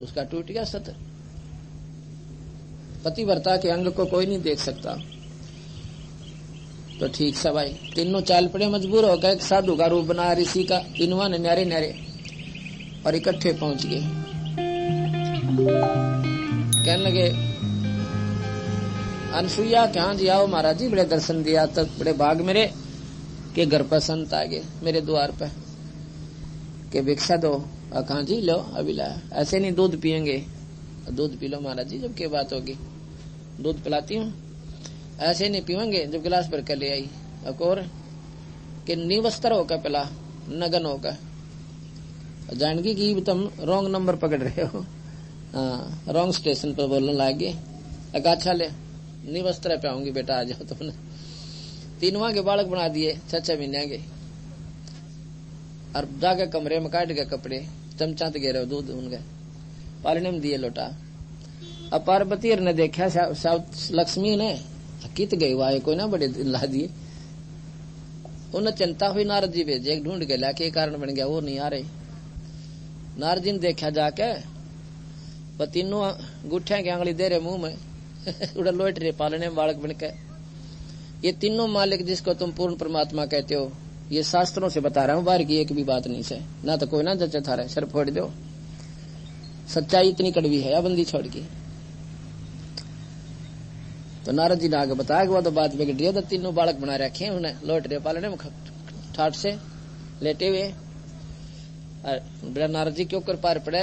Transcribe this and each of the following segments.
उसका टूट गया सत्र। पतिव्रता के अंग को कोई नहीं देख सकता। तो ठीक सा भाई तीनों चाल पड़े मजबूर हो गए, साधु का रूप बना ऋषि का, तीनों ने न्यारे न्यारे और इकट्ठे पहुंच गए। कहने लगे अनसुईया कहाँ जी आओ महाराज जी, बड़े दर्शन दिया तक बड़े भाग मेरे के घर पर संत आ गए मेरे द्वार पे के भिक्षा दो। कहाँ जी लो अभी लाया, ऐसे नहीं दूध पियेंगे, दूध पी लो महाराज जी जब क्या बात होगी, दूध पिलाती हूँ, ऐसे नहीं पीवेंगे जब गिलास भर कर ले आई। और कि निवस्त्र होकर पिला, नगन होकर, जानकी की तुम रॉन्ग नंबर पकड़ रहे हो, रॉन्ग स्टेशन पर बोलने लगे। अच्छा ले निवस्त्र पाऊंगी बेटा, आ जाओ तुमने। तीनवा के बालक बना दिए 6 महीने के, और जाके कमरे में काट के कपड़े चमचा गे रहे दूध उनके पालने में दिए लोटा। अब पार्वती ने देखा लक्ष्मी ने कित गई वाहे कोई ना बड़े ला दिए। उन्हें चिंता हुई, नारद जी भेजे एक ढूंढ के लाके कारण बन गया, वो नहीं आ रहे। नारद जी ने देखा जाके वो तीनों गुठिया की आंगली दे रहे मुंह में उड़ा लोट रहे पालने में बालक बन के। ये तीनों मालिक जिसको तुम पूर्ण परमात्मा कहते हो, ये शास्त्रों से बता रहा हूं, बाहर की एक भी बात नहीं से, ना तो कोई ना जचे था रहे, सर फोड़ दो। सच्चाई इतनी कड़वी है या बंदी छोड़ की। तो नारद जी ने आगे बताया कि वो तो बात बिगड़ रही है, तो तीनों बालक बना रखे हैं उन्हें, लौट रहे पालने में ठाट से लेटे हुए। नारद जी के ऊपर पार पड़े,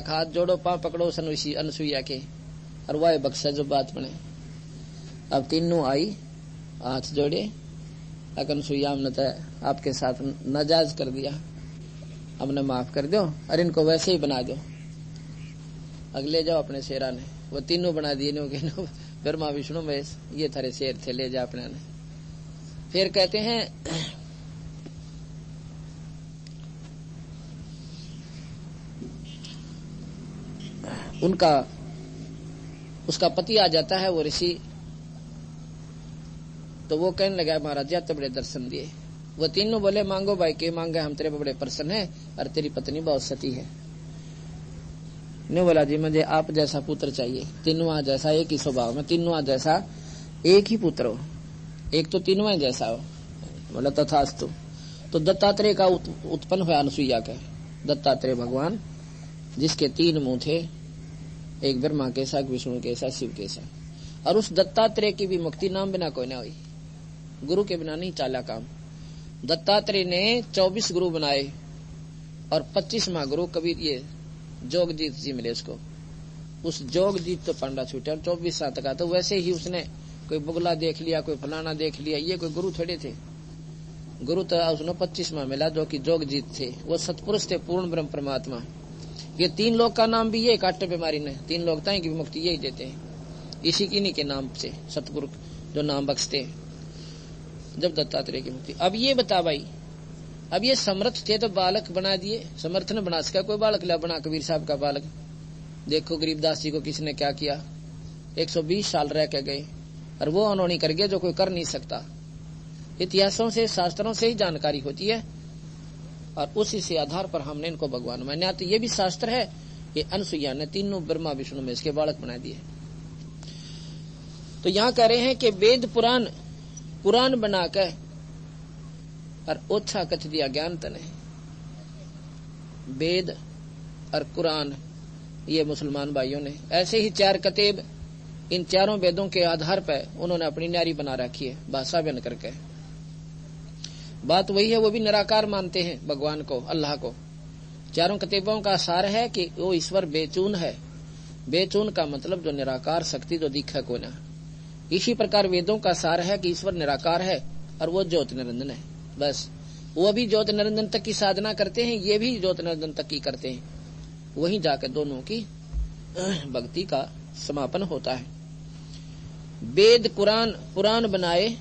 हाथ जोड़ो पांव पकड़ो अनसुईया के, और वह बक्सा जो बात बने। अब तीनों आई हाथ जोड़े, अनसुईया हमने तो आपके साथ नाजायज कर दिया, हमने माफ कर दो और इनको वैसे ही बना दो। अगले जाओ अपने शेरा ने, वो तीनों बना दिए, ब्रह्मा विष्णु महेश, ये थारे शेर थे, ले जा अपने ने। फिर कहते हैं उनका उसका पति आ जाता है वो ऋषि, तो वो कहने लगा महाराज जी तो बड़े दर्शन दिए। वो तीनों बोले मांगो भाई के मांगे, हम तेरे पे बड़े प्रसन्न हैं और तेरी पत्नी बहुत सती है। ने बोला जी मुझे आप जैसा पुत्र चाहिए, तीनों जैसा एक ही स्वभाव में, तीनों जैसा एक ही पुत्र हो, एक तो तीनों जैसा हो। बोला तथास्तु। तो दत्तात्रेय का उत्पन्न हुआ अनसुईया के, दत्तात्रेय भगवान जिसके 3 मुंह थे, एक ब्रह्मा के सा, विष्णु के सा, शिव के सा। और उस दत्तात्रेय की भी मुक्ति नाम बिना कोई ना हुई, गुरु के बिना नहीं चाला काम। दत्तात्रेय ने 24 गुरु बनाए और 25वां गुरु कबीर ये जोगजीत जी मिले उसको। उस जोगजीत तो पंडा छूटे और 24 सात का, तो वैसे ही उसने कोई बुगला देख लिया, कोई फलाना देख लिया, ये कोई गुरु थोड़े थे। गुरु तो उसने 25वां मिला जो कि जोगजीत थे, वो सतपुरुष थे, पूर्ण ब्रह्म परमात्मा। ये 3 लोग का नाम भी ये काटे बीमारी ने, 3 लोग ताई की मुक्ति यही देते हैं, इसी किन्हीं के नाम से सतगुरु जो नाम बख्शते हैं जब दत्तात्रेय की मुक्ति। अब ये बता भाई, अब ये समर्थ थे तो बालक बना दिए, समर्थ ने बना सका कोई बालक ला बना, कबीर साहब का बालक। देखो गरीबदास जी को किसने क्या किया, 120 साल रह के गए और वो उन्होंने कर गया जो कोई कर नहीं सकता। इतिहासों से शास्त्रों से ही जानकारी होती है और उसी से आधार पर हमने इनको भगवान माना। तो ये भी शास्त्र है, ये अनसुईया ने तीनों ब्रह्मा विष्णु में इसके बालक बना दिए। तो यहाँ कह रहे हैं कि वेद पुराण बनाकर और ओछा कच दिया ज्ञान तने। वेद और कुरान ये मुसलमान भाइयों ने, ऐसे ही 4 कतेब, इन 4 वेदों के आधार पर उन्होंने अपनी न्यारी बना रखी है, भाषा बन करके। बात वही है, वो भी निराकार मानते हैं भगवान को, अल्लाह को। 4 कतेबों का सार है कि वो ईश्वर बेचून है। बेचून का मतलब जो निराकार शक्ति जो दिखे को ना। इसी प्रकार वेदों का सार है कि ईश्वर निराकार है और वो ज्योति निरंजन है। बस वो भी ज्योति निरंजन तक की साधना करते हैं, ये भी ज्योति निरंजन तक की करते हैं, वहीं जाकर दोनों की भक्ति का समापन होता है। वेद पुराण बनाए,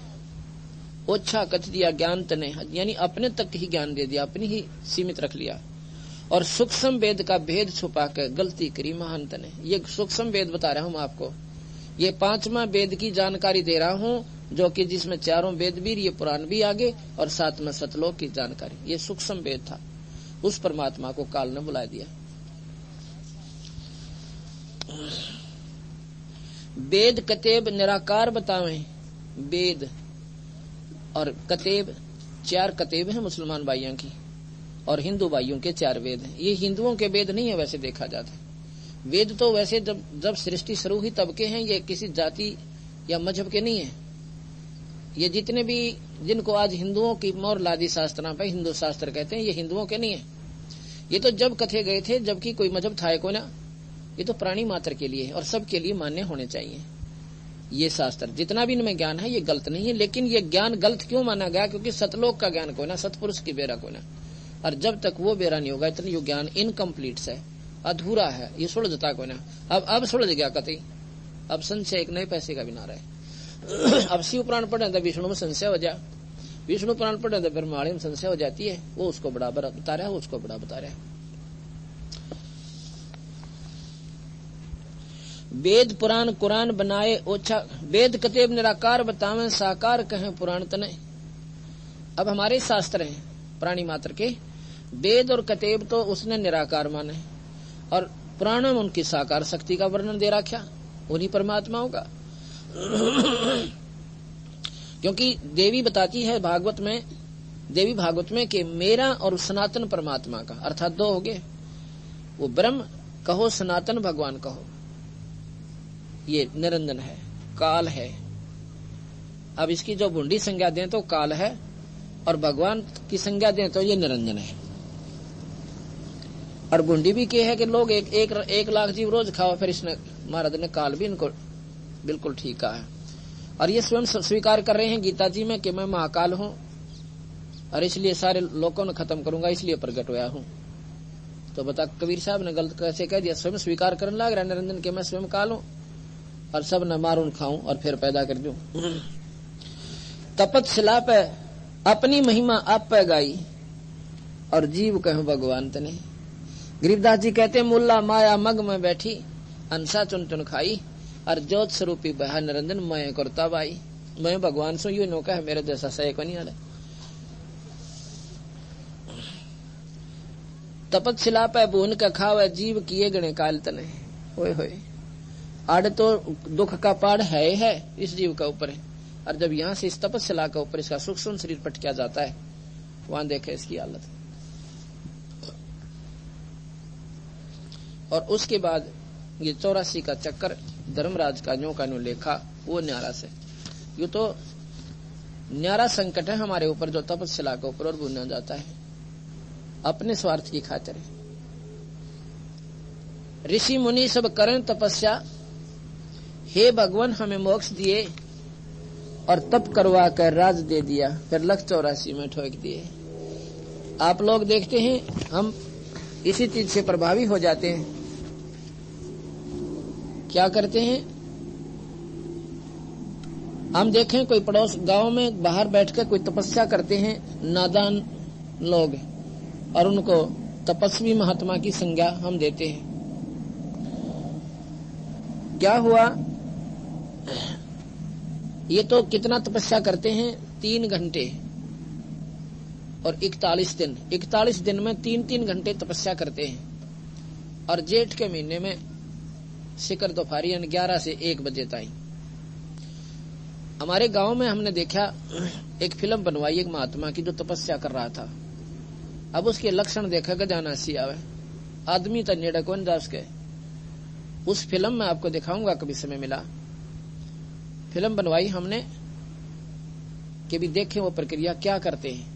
ओछा कच दिया ज्ञान तने, यानी अपने तक ही ज्ञान दे दिया, अपनी ही सीमित रख लिया। और सूक्ष्म वेद का भेद छुपा कर गलती करी महान तने। ये सूक्ष्म वेद बता रहा हूं आपको, ये 5वां वेद की जानकारी दे रहा हूं, जो कि जिसमें 4 वेद भी, ये पुराण भी आगे, और 7 में सतलोक की जानकारी। ये सूक्ष्म वेद था, उस परमात्मा को काल ने बुला दिया। वेद कतेब निराकार बतावें। वेद और कतेब, 4 कतेब हैं मुसलमान भाइयों की, और हिंदू भाइयों के 4 वेद हैं। ये हिंदुओं के वेद नहीं है वैसे देखा जाता। वेद तो वैसे जब सृष्टि शुरू हुई तब के हैं, ये किसी जाति या मजहब के नहीं है। ये जितने भी जिनको आज हिंदुओं की मोर लादी शास्त्रा पे हिंदू शास्त्र कहते हैं, ये हिंदुओं के नहीं है। ये तो जब कथे गए थे, जबकि कोई मजहब था को ना, ये तो प्राणी मात्र के लिए है और सबके लिए मान्य होने चाहिए। ये शास्त्र जितना भी इनमें ज्ञान है ये गलत नहीं है, लेकिन ये ज्ञान गलत क्यों माना गया? क्योंकि सतलोक का ज्ञान कोई ना, सतपुरुष की बेरा कोई ना, और जब तक वो बेरा नहीं होगा इतना ये ज्ञान इनकम्प्लीट है, अधूरा है, ये सुलझता कोई ना। अब सुलझ गया कतई, अब संशय एक नए पैसे का भी ना रहे। अब शिव पुराण पढ़े तो विष्णु में संशय हो जाए, विष्णु पुराण पढ़े तो फिर माड़ी में संशय हो जाती है। वो उसको बड़ा बता रहा है, वो उसको बड़ा बता रहा है। वेद पुराण कुरान बनाए ओछा, वेद कतेब निराकार बतावें साकार कहें पुराण तने। अब हमारे शास्त्र हैं प्राणी मात्र के, वेद और कतेब तो उसने निराकार माने, और पुराण में उनकी साकार शक्ति का वर्णन दे रखा, उन्हीं परमात्माओं का। क्योंकि देवी बताती है भागवत में, देवी भागवत में कि मेरा और सनातन परमात्मा का, अर्थात 2 हो गए, वो ब्रह्म कहो सनातन भगवान कहो, ये निरंजन है, काल है। अब इसकी जो भुंडी संज्ञा दें तो काल है, और भगवान की संज्ञा दें तो ये निरंजन है। और भुंडी भी क्या है कि लोग एक लाख जीव रोज खाओ, फिर इसने महाराज ने काल भी इनको बिल्कुल ठीक कहा है। और ये स्वयं स्वीकार कर रहे हैं गीता जी में कि मैं महाकाल हूं, और इसलिए सारे लोगों ने खत्म करूंगा, इसलिए प्रकट हुआ हूं। तो बता कबीर साहब ने गलत कैसे कह दिया? स्वयं स्वीकार करने लग रहा है निरंजन के मैं स्वयं काल हूं, और सब न मारूं खाऊं और फिर पैदा कर दूं। तपतशिला पे अपनी महिमा आप पे गाई, और जीव कहूं भगवान तने। गरीबदास जी कहते मुल्ला माया मग में बैठी, अंसा चुन चुन खाई, और ज्योत स्वरूपी बहा निरंजन मैं करता बाई। मैं भगवान सो यू नौका है, मेरे जैसा सही को नहीं आले। तपतशिला पे भून का खावे, जीव किए गणे काल तने। ओए होए, आड़ तो दुख का पाड़ है इस जीव का ऊपर है, और जब यहाँ से इस तपस्या के ऊपर इसका सूक्ष्म शरीर पटकिया जाता है, वहां देखे इसकी हालत। और उसके बाद ये 84 का चक्कर धर्मराज का न्यू का न्यू लेखा, वो न्यारा से ये तो न्यारा संकट है हमारे ऊपर, जो तपस्या के ऊपर और बुना जाता है अपने स्वार्थ की खातिर। ऋषि मुनि सब करें तपस्या, हे भगवान हमें मोक्ष दिए, और तप करवा कर राज दे दिया, फिर 184 में ठोक दिए। आप लोग देखते हैं हम इसी चीज से प्रभावी हो जाते हैं। क्या करते हैं? हम देखें कोई पड़ोस गांव में बाहर बैठकर कोई तपस्या करते हैं नादान लोग, और उनको तपस्वी महात्मा की संज्ञा हम देते हैं। क्या हुआ? ये तो कितना तपस्या करते हैं? 3 घंटे और 41 दिन। 41 दिन में 3-3 घंटे तपस्या करते हैं। और जेठ के महीने में शिखर दोपहरी 11 से 1 बजे तक। हमारे गांव में हमने देखा एक फिल्म बनवाई एक महात्मा की जो तपस्या कर रहा था। अब उसके लक्षण देखा गजाना सी आवे, आदमी तो नेड़ा कौन जा उसके। उस फिल्म में आपको दिखाऊंगा कभी समय मिला। फिल्म बनवाई हमने कि भी देखें वो प्रक्रिया क्या करते हैं,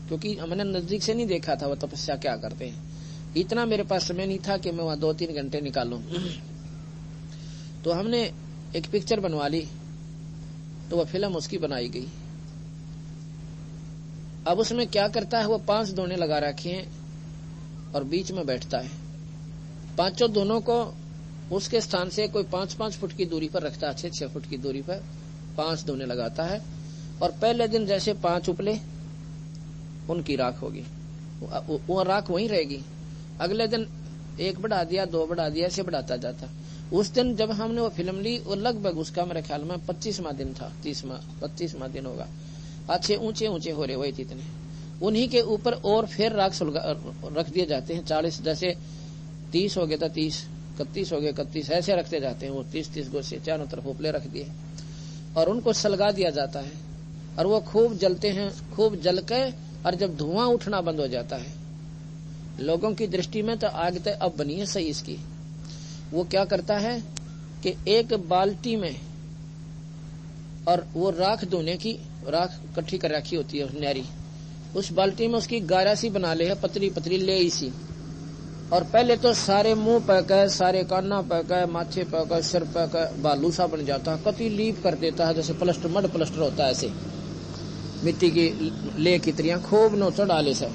क्योंकि हमने नजदीक से नहीं देखा था वो तपस्या क्या करते हैं। इतना मेरे पास समय नहीं था कि मैं वहां 2-3 घंटे निकालूं। तो हमने एक पिक्चर बनवा ली, तो वह फिल्म उसकी बनाई गई। अब उसमें क्या करता है, वो 5 दोने लगा रखे हैं और बीच में बैठता है। 5 दोनों को उसके स्थान से कोई 5-5 फुट की दूरी पर रखता है, 6-6 फुट की दूरी पर 5 दोने लगाता है। और पहले दिन जैसे 5 उपले उनकी राख होगी, वो राख वहीं रहेगी। अगले दिन 1 बढ़ा दिया, 2 बढ़ा दिया, ऐसे बढ़ाता जाता। उस दिन जब हमने वो फिल्म ली, वो लगभग उसका मेरे ख्याल में 25वां दिन था, 25वां दिन होगा। अच्छे ऊंचे ऊंचे हो रहे वही इतने, उन्हीं के ऊपर और फिर राख रख दिए जाते हैं। 40 जैसे 30 हो गया था, 30 31 हो गए, 31 ऐसे रखते जाते हैं। वो 30-30 गोसे चारों तरफ उपले रख दिए और उनको सलगा दिया जाता है और वो खूब जलते हैं। खूब जल के और जब धुआं उठना बंद हो जाता है, लोगों की दृष्टि में तो आग तो अब बनी है सही इसकी, वो क्या करता है कि एक बाल्टी में, और वो राख धोने की राख इकट्ठी कर रखी होती है न्यारी, उस बाल्टी में उसकी गारा सी बना ले है, पतली पतली ले इसी, और पहले तो सारे मुंह पे सारे काना पे माथे पे सिर पे बालू सा बन जाता है, कति लीप कर देता है जैसे प्लास्टर, मड प्लास्टर होता है ऐसे, मिट्टी की ले की तरिया खूब नोचा डाले से।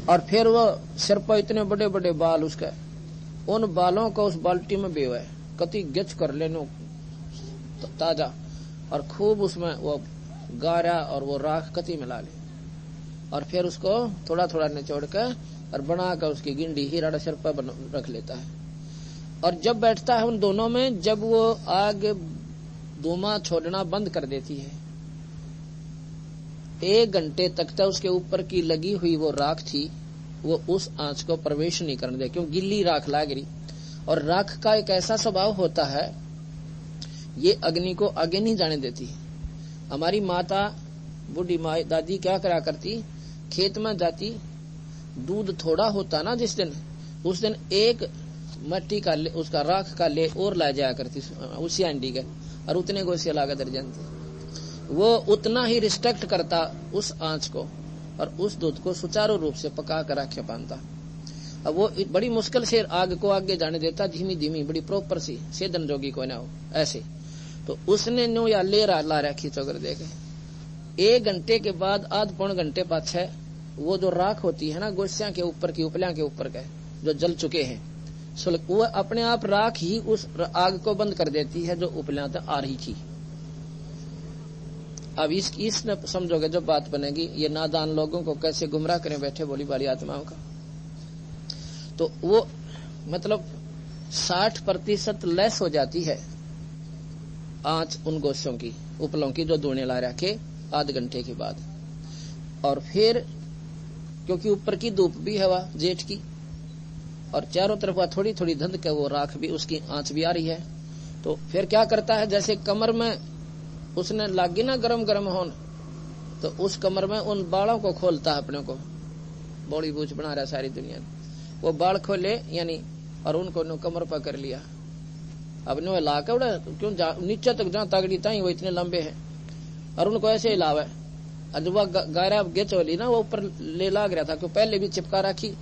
और फिर वो सिर पर इतने बड़े बड़े बाल उसके, उन बालों को उस बाल्टी में बेवे कति गच कर लेनो ताजा, और खूब उसमें वो गारा और वो राख कति मिला ले, और फिर उसको थोड़ा थोड़ा निचोड़ के और बनाकर उसकी गिंडी हीरा सिर पर रख लेता है। और जब बैठता है उन दोनों में, जब वो आग धुआं छोड़ना बंद कर देती है, 1 घंटे तक तो उसके ऊपर की लगी हुई वो राख थी, वो उस आंच को प्रवेश नहीं करने दे, क्यों गिल्ली राख लाग रही। और राख का एक ऐसा स्वभाव होता है, ये अग्नि को आगे नहीं जाने देती। हमारी माता बूढ़ी माँ दादी क्या करा करती, खेत में जाती, दूध थोड़ा होता ना जिस दिन, उस दिन एक मट्टी का उसका राख का ले और ला जाया करती उसी आंडी के, और उतने गोसिया लागा दर्जन थी। वो उतना ही रिस्ट्रिक्ट करता उस आंच को, और उस दूध को सुचारू रूप से पका कर रखे पाता। अब वो बड़ी मुश्किल से आग को आगे जाने देता, धीमी धीमी बड़ी प्रॉपर सी, सेदन जोगी को ना हो ऐसे। तो उसने नो या ले ला रखी चौगर देके 1 घंटे के बाद, आध पौन घंटे पाछे, वो जो राख होती है ना गोसिया के ऊपर की, उपलिया के ऊपर के जो जल चुके हैं, वो अपने आप राख ही उस आग को बंद कर देती है जो उपलिया तक आ रही थी। अब इसने समझोगे जब बात बनेगी, ये नादान लोगों को कैसे गुमराह करें बैठे भोली भाली आत्माओं का। तो वो मतलब 60% लेस हो जाती है आंच उन गोश्यों की, उपलों की जो धुएं ला रखे आध घंटे के बाद। और फिर क्योंकि ऊपर की धूप भी हवा जेठ की, और चारों तरफ थोड़ी थोड़ी धंध के वो राख भी, उसकी आंच भी आ रही है, तो फिर क्या करता है, जैसे कमर में उसने लागी ना गरम गरम होन, तो उस कमर में उन बालों को खोलता है अपने को, बॉडी बूझ बना रहा सारी दुनिया में, वो बाल खोले यानी, और उनको नो कमर पर कर लिया। अब नो ला के उड़ा क्यों नीचे तक जहां तगड़ी ताई वो इतने लंबे हैं, और उनको ऐसे हिलावे। जब वह गायरा गेच वाली ना वो ऊपर ले लाग रहा था, क्यों पहले भी चिपका रखी,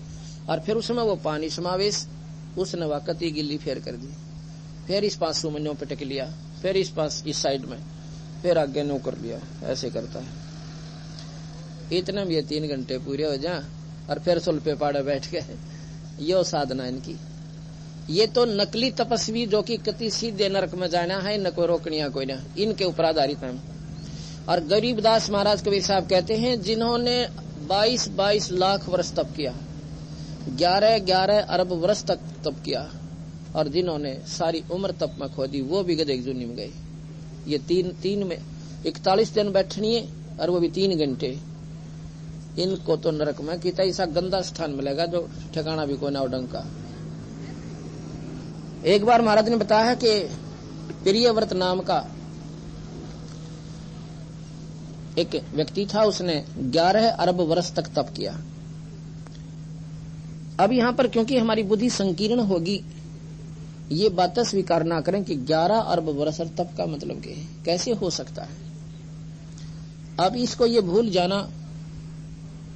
और फिर उसमें वो पानी समावेश, उसने वह कती गिल्ली फेर कर दी, फिर इस पास में नो पटक लिया, फिर इस पास इस साइड में, फिर आगे नो कर लिया, ऐसे करता है। इतने भी 3 घंटे पूरे हो जाए, और फिर सुल पे पाड़े बैठ गए। यो साधना इनकी। ये तो नकली तपस्वी जो कि कति सीधे नरक में जाना है, न कोई रोकनिया कोई ना, इनके ऊपर आधारित है। और गरीबदास महाराज कबीर साहब कहते हैं, जिन्होंने 22-22 लाख वर्ष तप किया, 11-11 अरब वर्ष तक तप किया, और जिन्होंने सारी उम्र तप में खो दी, वो भी गधे की जूनी में गए। ये तीन में 41 दिन बैठनी है, और वो भी 3 घंटे। इनको तो नरक में कितना ऐसा गंदा स्थान मिलेगा जो ठिकाना भी कोई ना उडंग का। एक बार महाराज ने बताया कि प्रियव्रत नाम का एक व्यक्ति था, उसने 11 अरब वर्ष तक तप किया। अब यहां पर क्योंकि हमारी बुद्धि संकीर्ण होगी, ये बातें स्वीकार ना करें कि 11 अरब वर्ष तप का मतलब क्या है, कैसे हो सकता है। अब इसको ये भूल जाना,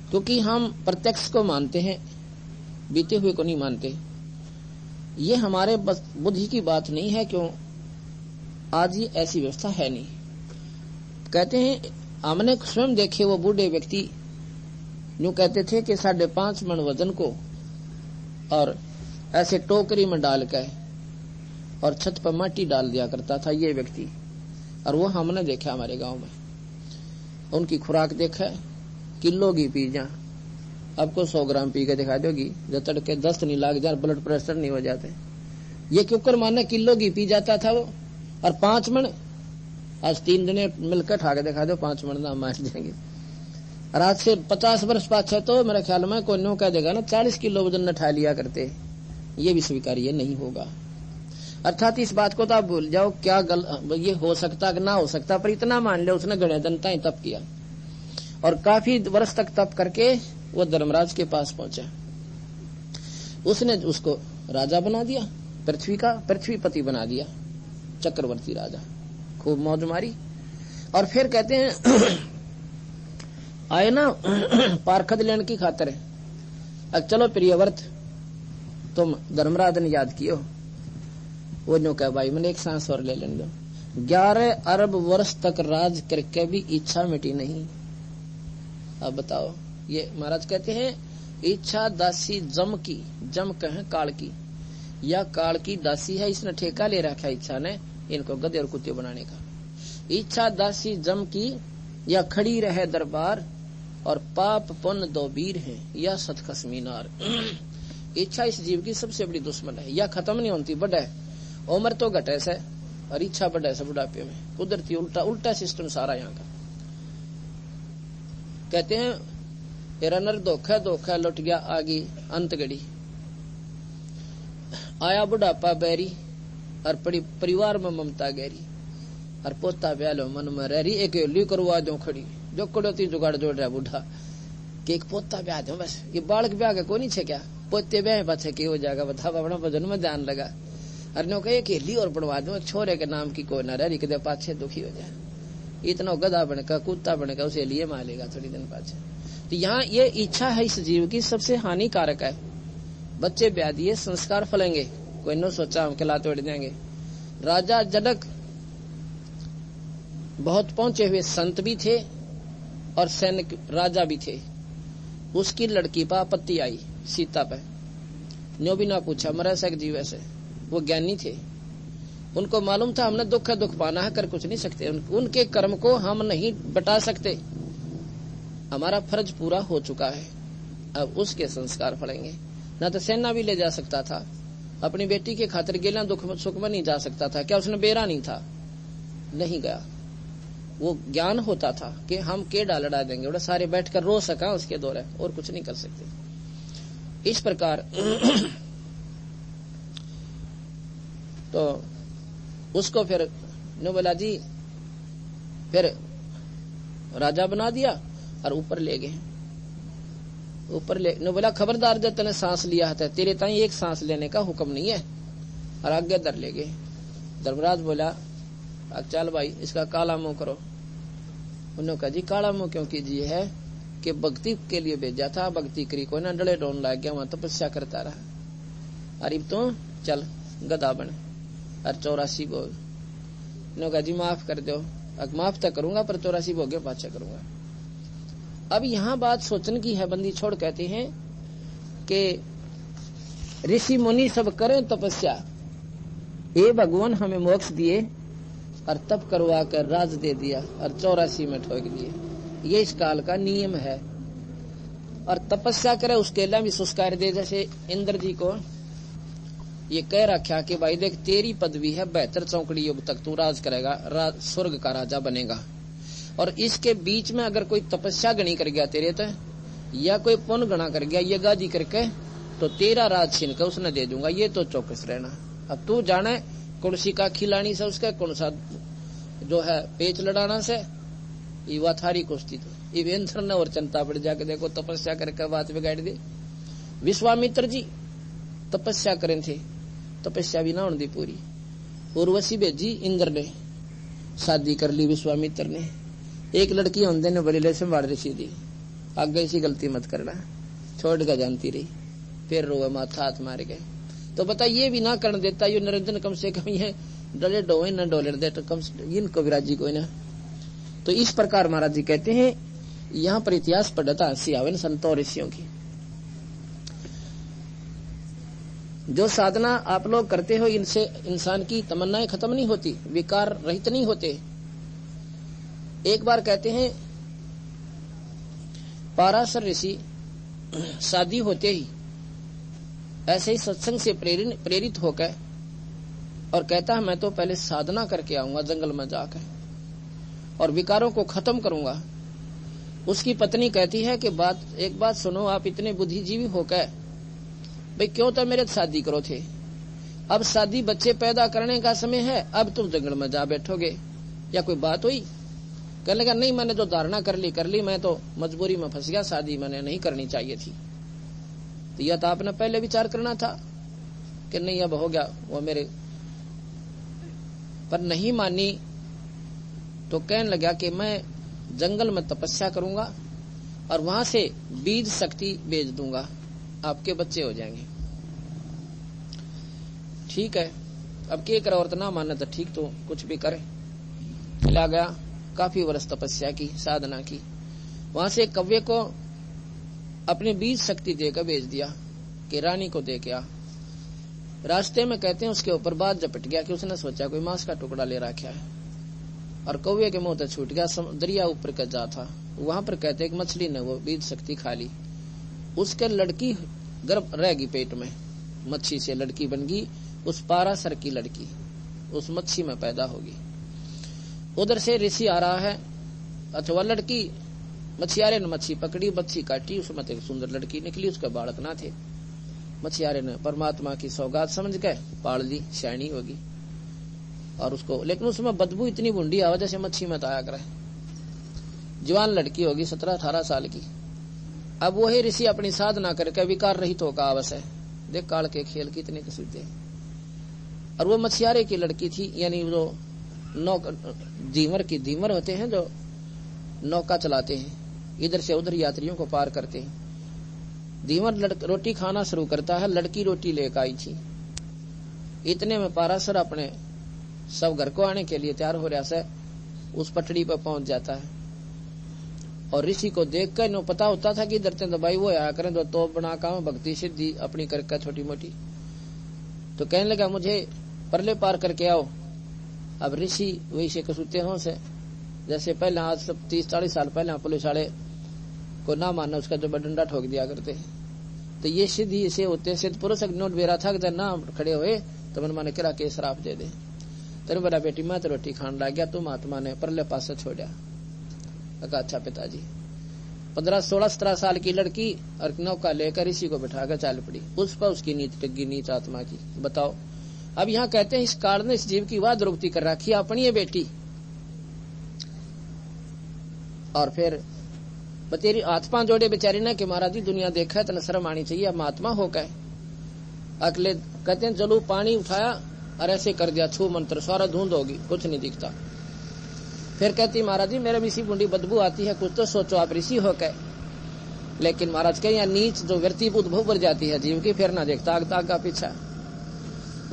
क्योंकि हम प्रत्यक्ष को मानते हैं, बीते हुए को नहीं मानते। ये हमारे बस बुद्धि की बात नहीं है, क्यों आज ये ऐसी व्यवस्था है नहीं। कहते हैं हमने स्वयं देखे, वो बूढ़े व्यक्ति यूं कहते थे कि 5.5 मन वजन को और ऐसे टोकरी में डाल कर और छत पर माटी डाल दिया करता था ये व्यक्ति। और वो हमने देखा हमारे गांव में। उनकी खुराक देखा, किलो घी पी जा, आपको 100 ग्राम पी के दिखा दोगी, जब तड़के दस्त नहीं लाग जाए, ब्लड प्रेशर नहीं हो जाते। ये क्यों कर माने किलो घी पी जाता था वो, और 5 मन आज 3 जने मिलकर ठा के दिखा दो, 5 मन नाम मान जाएंगे। और आज से 50 वर्ष पाछे तो मेरे ख्याल में कोई नो कह देगा ना 40 किलो वजन न ठा लिया करते, ये भी स्वीकार्य नहीं होगा। अर्थात इस बात को तो आप भूल जाओ, क्या ये हो सकता कि ना हो सकता, पर इतना मान लो उसने गणतंत्र ही तप किया और काफी वर्ष तक तप करके वो धर्मराज के पास पहुंचा। उसने उसको राजा बना दिया, पृथ्वीपति बना दिया, चक्रवर्ती राजा, खूब मौज मारी। और फिर कहते हैं आए ना पारखद लेने की खातर, अब चलो प्रियव्रत तुम धर्मराज ने याद कियो। वो नो कह भाई मैंने एक सांस और ले लेने दो। 11 अरब वर्ष तक राज करके भी इच्छा मिटी नहीं। अब बताओ, ये महाराज कहते हैं इच्छा दासी जम की, जम कहें काल की, या काल की दासी है, इसने ठेका ले रखा है इच्छा ने इनको गधे और कुत्ते बनाने का। इच्छा दासी जम की, या खड़ी रहे दरबार, और पाप पुण्य दो वीर हैं, या सतखस मीनार। इच्छा इस जीव की सबसे बड़ी दुश्मन है, या खत्म नहीं होती, बढ़े उम्र तो घटे से, और इच्छा बढ़े से बुढ़ापे में। कुदरती उल्टा सिस्टम सारा यहाँ का। कहते हैं तेरा नर धोखा लुट गया आगे अंत गड़ी, आया बुढ़ापा बैरी, और पड़ी परिवार में ममता गहरी, और पोता ब्यालो मन में रहरी, एक ली करवा दो खड़ी, जो कड़ोती जुगाड़ जोड़ रहा बूढ़ा कि एक पोता ब्याह दो बस, ये बालक ब्याह का को नहीं छे क्या, पोते ब्याह पाछे के हो जाएगा, बता अपना भजन में ध्यान लगा। अरे नो कहे कि ली और बनवा दो, छोरे के नाम की कोई ना रही, कदे पाछे दुखी हो जाए, इतना गधा बनेगा कुत्ता बनेगा, उसे लिए मालेगा थोड़ी दिन पाछे। तो यहाँ ये इच्छा है इस जीव की सबसे हानिकारक है। बच्चे ब्याह दिए, संस्कार फलेंगे, कोई न सोचा हम खिलाते उड़ जाएंगे। राजा जनक बहुत पहुंचे हुए संत भी थे और सैनिक राजा भी थे। उसकी लड़की पर आपत्ति आई सीता पे, न्यो भी ना पूछा, मरा सक जीव ऐसे। वो ज्ञानी थे, उनको मालूम था हमने दुख है, दुख पाना है, कर कुछ नहीं सकते, उनके कर्म को हम नहीं बटा सकते, हमारा फर्ज पूरा हो चुका है, अब उसके संस्कार फलेंगे। ना तो सेना भी ले जा सकता था, अपनी बेटी के खातिर गेला दुख सुख में नहीं जा सकता था, क्या उसने बेरा नहीं था, नहीं गया। वो ज्ञान होता था कि हम के डालड़ा देंगे, उड़ा सारे बैठकर रो सका उसके दौरे, और कुछ नहीं कर सकते। इस प्रकार तो उसको फिर ने बोला जी, फिर राजा बना दिया और ऊपर ले गए। ऊपर ले ने बोला खबरदार जब तने सांस लिया है तेरे ताई एक सांस लेने का हुक्म नहीं है, और आगे दर ले गए। धर्मराज बोला चल भाई इसका काला मुंह करो। उन्होंने कहा जी काला मुंह क्यों कीजिए है कि भक्ति के लिए भेजा था, भक्ति करी कोई ना, डले डोन लाग गया, वहां तपस्या करता रहा, अरे तो चल गधा बन और 84 भोग। उन्होंने कहा जी माफ कर दो, माफ तो करूंगा पर 84 भोगे पाछा करूंगा। अब यहाँ बात सोचने की है, बंदी छोड़ कहते हैं कि ऋषि मुनि सब करें तपस्या, हे भगवान हमें मोक्ष दिए और तप करवा कर राज दे दिया और 84 में ठोक दिए। ये इस काल का नियम है। और तपस्या करे उसके लिए भी सुस्कार दे, जैसे इंद्र जी को ये कह रखा कि भाई देख तेरी पदवी है, 72 चौकड़ी युग तक तू राज करेगा, स्वर्ग का राजा बनेगा, और इसके बीच में अगर कोई तपस्या गणी कर गया तेरे तो, या कोई पुण्य गणा कर गया ये गादी करके, तो तेरा राज छीन कर उसने दे दूंगा, ये तो चौकस रहना। अब तू जाने कौन सी का खिलानी से उसका कौन सा जो है पेच लड़ाना से, ये वा थारी कुश्ती तो ये इंद्र ने और चिंता पड़ जाके देखो तपस्या करके बात बिगाड़ दी। विश्वामित्र जी तपस्या करें थे, तपस्या भी ना होती पूरी, उर्वशी भेजी इंद्र ने, शादी कर ली विश्वामित्र ने, एक लड़की होंदे ने बड़ी ले संभाल रही दी, आगे इसी गलती मत करना, छोड़ कर जानती रही, फिर रोए माथा हाथ मार गए। तो बता ये भी ना करने देता, ये निरंजन कम से कम ये डले डोए न डोले दे, तो कम इनको भी राजी कोई ना। तो इस प्रकार महाराज जी कहते हैं, यहाँ पर इतिहास पढ़ता हंसी आवे संतों ऋषियों की। जो साधना आप लोग करते हो इनसे इंसान की तमन्नाएं खत्म नहीं होती, विकार रहित नहीं होते। एक बार कहते हैं पाराशर ऋषि शादी होते ही ऐसे ही सत्संग से प्रेरित होकर और कहता है मैं तो पहले साधना करके आऊंगा जंगल में जाकर और विकारों को खत्म करूंगा। उसकी पत्नी कहती है कि एक बात सुनो, आप इतने बुद्धिजीवी होकर भाई क्यों तो मेरे शादी करो थे, अब शादी बच्चे पैदा करने का समय है, अब तुम जंगल में जा बैठोगे, या कोई बात हुई? कहने लगा नहीं, मैंने जो धारणा कर ली, मैं तो मजबूरी में फंस गया, शादी मैंने नहीं करनी चाहिए थी। तो यह तो आपने पहले विचार करना था कि नहीं अब हो गया वो मेरे, पर नहीं मानी। तो कहने लगा कि मैं जंगल में तपस्या करूंगा और वहां से बीज शक्ति भेज दूंगा, आपके बच्चे हो जाएंगे। ठीक है, अब क्या करे, और तो ना माने तो ठीक, तो कुछ भी करे। चला गया, काफी वर्ष तपस्या की, साधना की, वहां से कव्य को अपने बीज शक्ति देकर भेज दिया कि रानी को दे के आ। रास्ते में कहते हैं उसके ऊपर बात झपट गया कि उसने सोचा कोई मांस का टुकड़ा ले रखा है, और कौवे के मुंह से छूट गया, दरिया ऊपर का जा था, वहां पर कहते हैं कि मछली ने वो बीज शक्ति खा ली, उसके लड़की गर्भ रहेगी पेट में, मच्छी से लड़की बन गई, उस पारासर की लड़की उस मच्छी में पैदा होगी। उधर से ऋषि आ रहा है, अथवा लड़की, मछियारे ने मच्छी पकड़ी, मच्छी काटी, उसमें एक सुंदर लड़की निकली, उसके बालक ना थे। मछियारे ने परमात्मा की सौगात समझ के पाल ली, शैनी होगी, और उसको, लेकिन उसमें बदबू इतनी बुंडी आवा जैसे मच्छी में ताया करे। जवान लड़की होगी 17-18 साल की। अब वही ऋषि अपनी साधना करके विकार रहित होकर आवस है। देख काल के खेल कितने कसूते। और वो मछियारे की लड़की थी, यानी जो धीवर होते हैं जो नौका चलाते हैं, इधर से उधर यात्रियों को पार करते हैं। धीवर रोटी खाना शुरू करता है, लड़की रोटी लेकर आई थी। इतने में पारासर अपने सब घर को आने के लिए तैयार हो रहा है, उस पटड़ी पर पहुंच जाता है। और ऋषि को देखकर इन्हें पता होता था कि इधर से तो भाई वो आया करें जो तो बना काम भक्ति सिद्धि अपनी करके छोटी मोटी। तो कहने लगा मुझे परले पार करके आओ। अब ऋषि वही से कसूते हों से, जैसे पहले आज सब 30-40 साल पहले पुलिस वाले को ना मानना, उसका जो डंडा ठोक दिया करते, तो ये सिद्धि ऐसे होते, सिद्ध पुरुष नोट बेरा था कि ना खड़े हुए तो मन माने किरा के शराब दे दे, तेरे बड़ा बेटी मैं तो रोटी खान लग गया, तुम आत्मा ने परले पास से छोड़ा। अच्छा पिताजी। 15-16-17 साल की लड़की और नौका लेकर ऋषि को बिठाकर चाल पड़ी, उस पर उसकी नीच टिक नीच आत्मा की। बताओ, अब यहाँ कहते हैं इस काल ने इस जीव की वाद रुक्ति कर रखी अपनी ये बेटी, और फिर बतेरी आत्मा जोड़े बेचारी ने कि महाराज जी दुनिया देखा है तो शर्म आनी चाहिए, अब महात्मा हो गए। अगले कहते हैं जलू पानी उठाया और ऐसे कर दिया छू मंत्र, सारा धुंध होगी, कुछ नहीं दिखता। फिर कहती महाराज जी मेरे भी सी बूंदी बदबू आती है, कुछ तो सोचो आप ऋषि हो गए। लेकिन महाराज के यहाँ नीच जो व्यक्ति उद्भव बढ़ जाती है जीव की, फिर ना देखता आग का पीछा,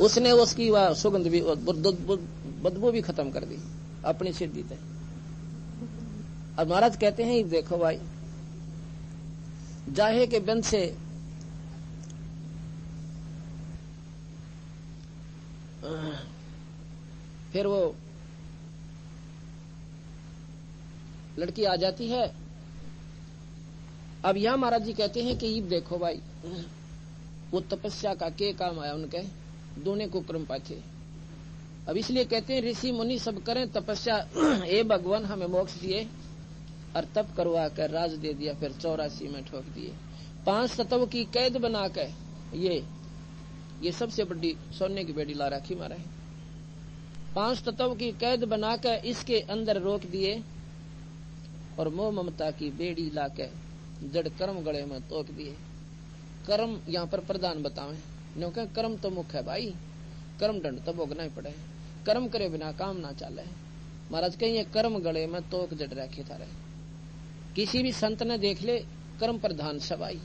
उसने उसकी वह सुगंध भी बदबू भी खत्म कर दी अपनी सिद्धि से। अब महाराज कहते हैं देखो भाई, जाहे के बंद से फिर वो लड़की आ जाती है। अब यहां महाराज जी कहते हैं कि ये देखो भाई, वो तपस्या का के काम आया उनके, दोनों को क्रम पाथे। अब इसलिए कहते हैं ऋषि मुनि सब करें तपस्या, ए भगवान हमें मोक्ष दिए, और तप करवा कर राज दे दिया, फिर 84 में ठोक दिए। 5 तत्व की कैद बना कर ये सबसे बड़ी सोने की बेड़ी ला रखी मारा है। 5 तत्व की कैद बनाकर इसके अंदर रोक दिए, और मोह ममता की बेड़ी लाकर जड़ कर्म गले में तोक दिए। कर्म यहाँ पर प्रधान बतावे, क्योंकि कर्म तो मुख्य है भाई, कर्म दंड तो भोगना ही पड़े, कर्म करे बिना काम ना चले। महाराज कहीं ये कर्म गले में तोक जड़ रखे था रहे। किसी भी संत ने देख ले कर्म प्रधान सवाई,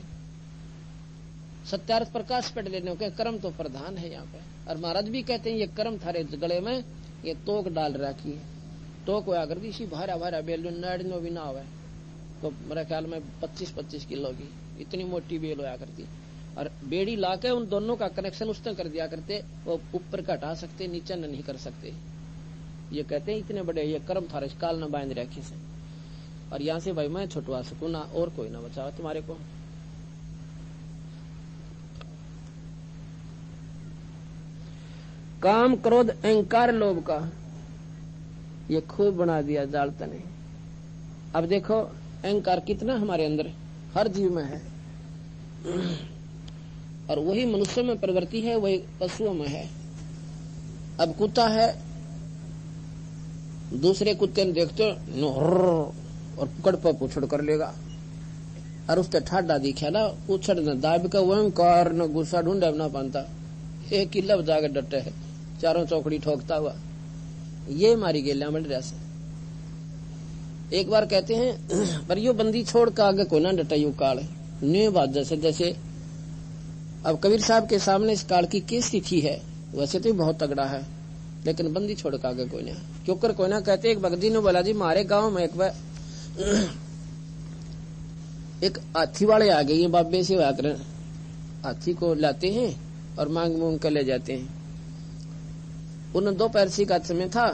सत्यार्थ प्रकाश पढ़ लेने के कर्म तो प्रधान है यहाँ पे। और महाराज भी कहते हैं ये कर्म थारे गले में ये तोक डाल रखी है। तोक हुआ कर दी भारा भारा बेल जो नाड़ियों भी ना हो, तो मेरे ख्याल में 25-25 किलो की इतनी मोटी बेल होया करती। और बेड़ी लाके उन दोनों का कनेक्शन उसने कर दिया करते, वो ऊपर का हटा सकते, नीचे न नहीं कर सकते। ये कहते हैं इतने बड़े ये कर्म थारे काल न बांध रखे से। और यहाँ से भाई मैं छुटवा सकूं ना, और कोई ना बचाओ तुम्हारे को। काम क्रोध अहंकार लोभ का ये खूब बना दिया जाल तने। अब देखो अहंकार कितना हमारे अंदर हर जीव में है। और वही मनुष्य में प्रवृत्ति है, वही पशुओं में है। अब कुत्ता है, दूसरे कुत्ते ने देखते और पकड़ पर पूछड़ कर लेगा, और उससे ठाडा दिखा ना पूछड़ न दाब का वंकार न गुस्सा ढूंढे ना पाता, एक किला जाकर डटे है, चारों चौकड़ी ठोकता हुआ। ये मारी गेलिया बढ़ रहा से। एक बार कहते हैं पर यो बंदी छोड़ का आगे कोई ना डटा, यू काल न्यू बात जैसे अब कबीर साहब के सामने इस काल की क्या स्थिति है, वैसे तो बहुत तगड़ा है, लेकिन बंदी छोड़ का आगे कोई ना। क्योंकि कोई ना कहते एक भगदी ने बोला जी मारे गांव में एक हाथी वाले आ गए, बाबे से आकर हाथी को लाते हैं और मांग मूंग कर ले जाते हैं। उन्हें 2 पैरसी का समय था,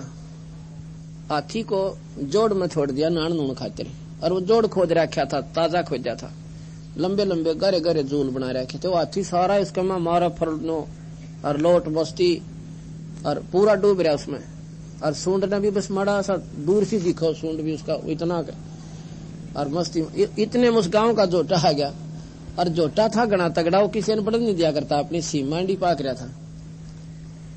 हाथी को जोड़ में छोड़ दिया नान नून खातिर, और वो जोड़ खोद रखा था, ताजा खोजा था, लंबे लंबे गहरे गहरे जूल बना रखे थे। वो हाथी सारा इसका में मारा फरनो और लोट बस्ती और पूरा डूब रहा उसमें, और सूंड ने भी बस माड़ा सा दूर से दिखा, सूंड भी उसका इतना और मस्ती। इतने में उस गांव का जोटा आ गया, और जोटा था घना तगड़ा, वो किसी ने पढ़ नहीं दिया करता, अपनी सीमा मंडी पाक रहा था।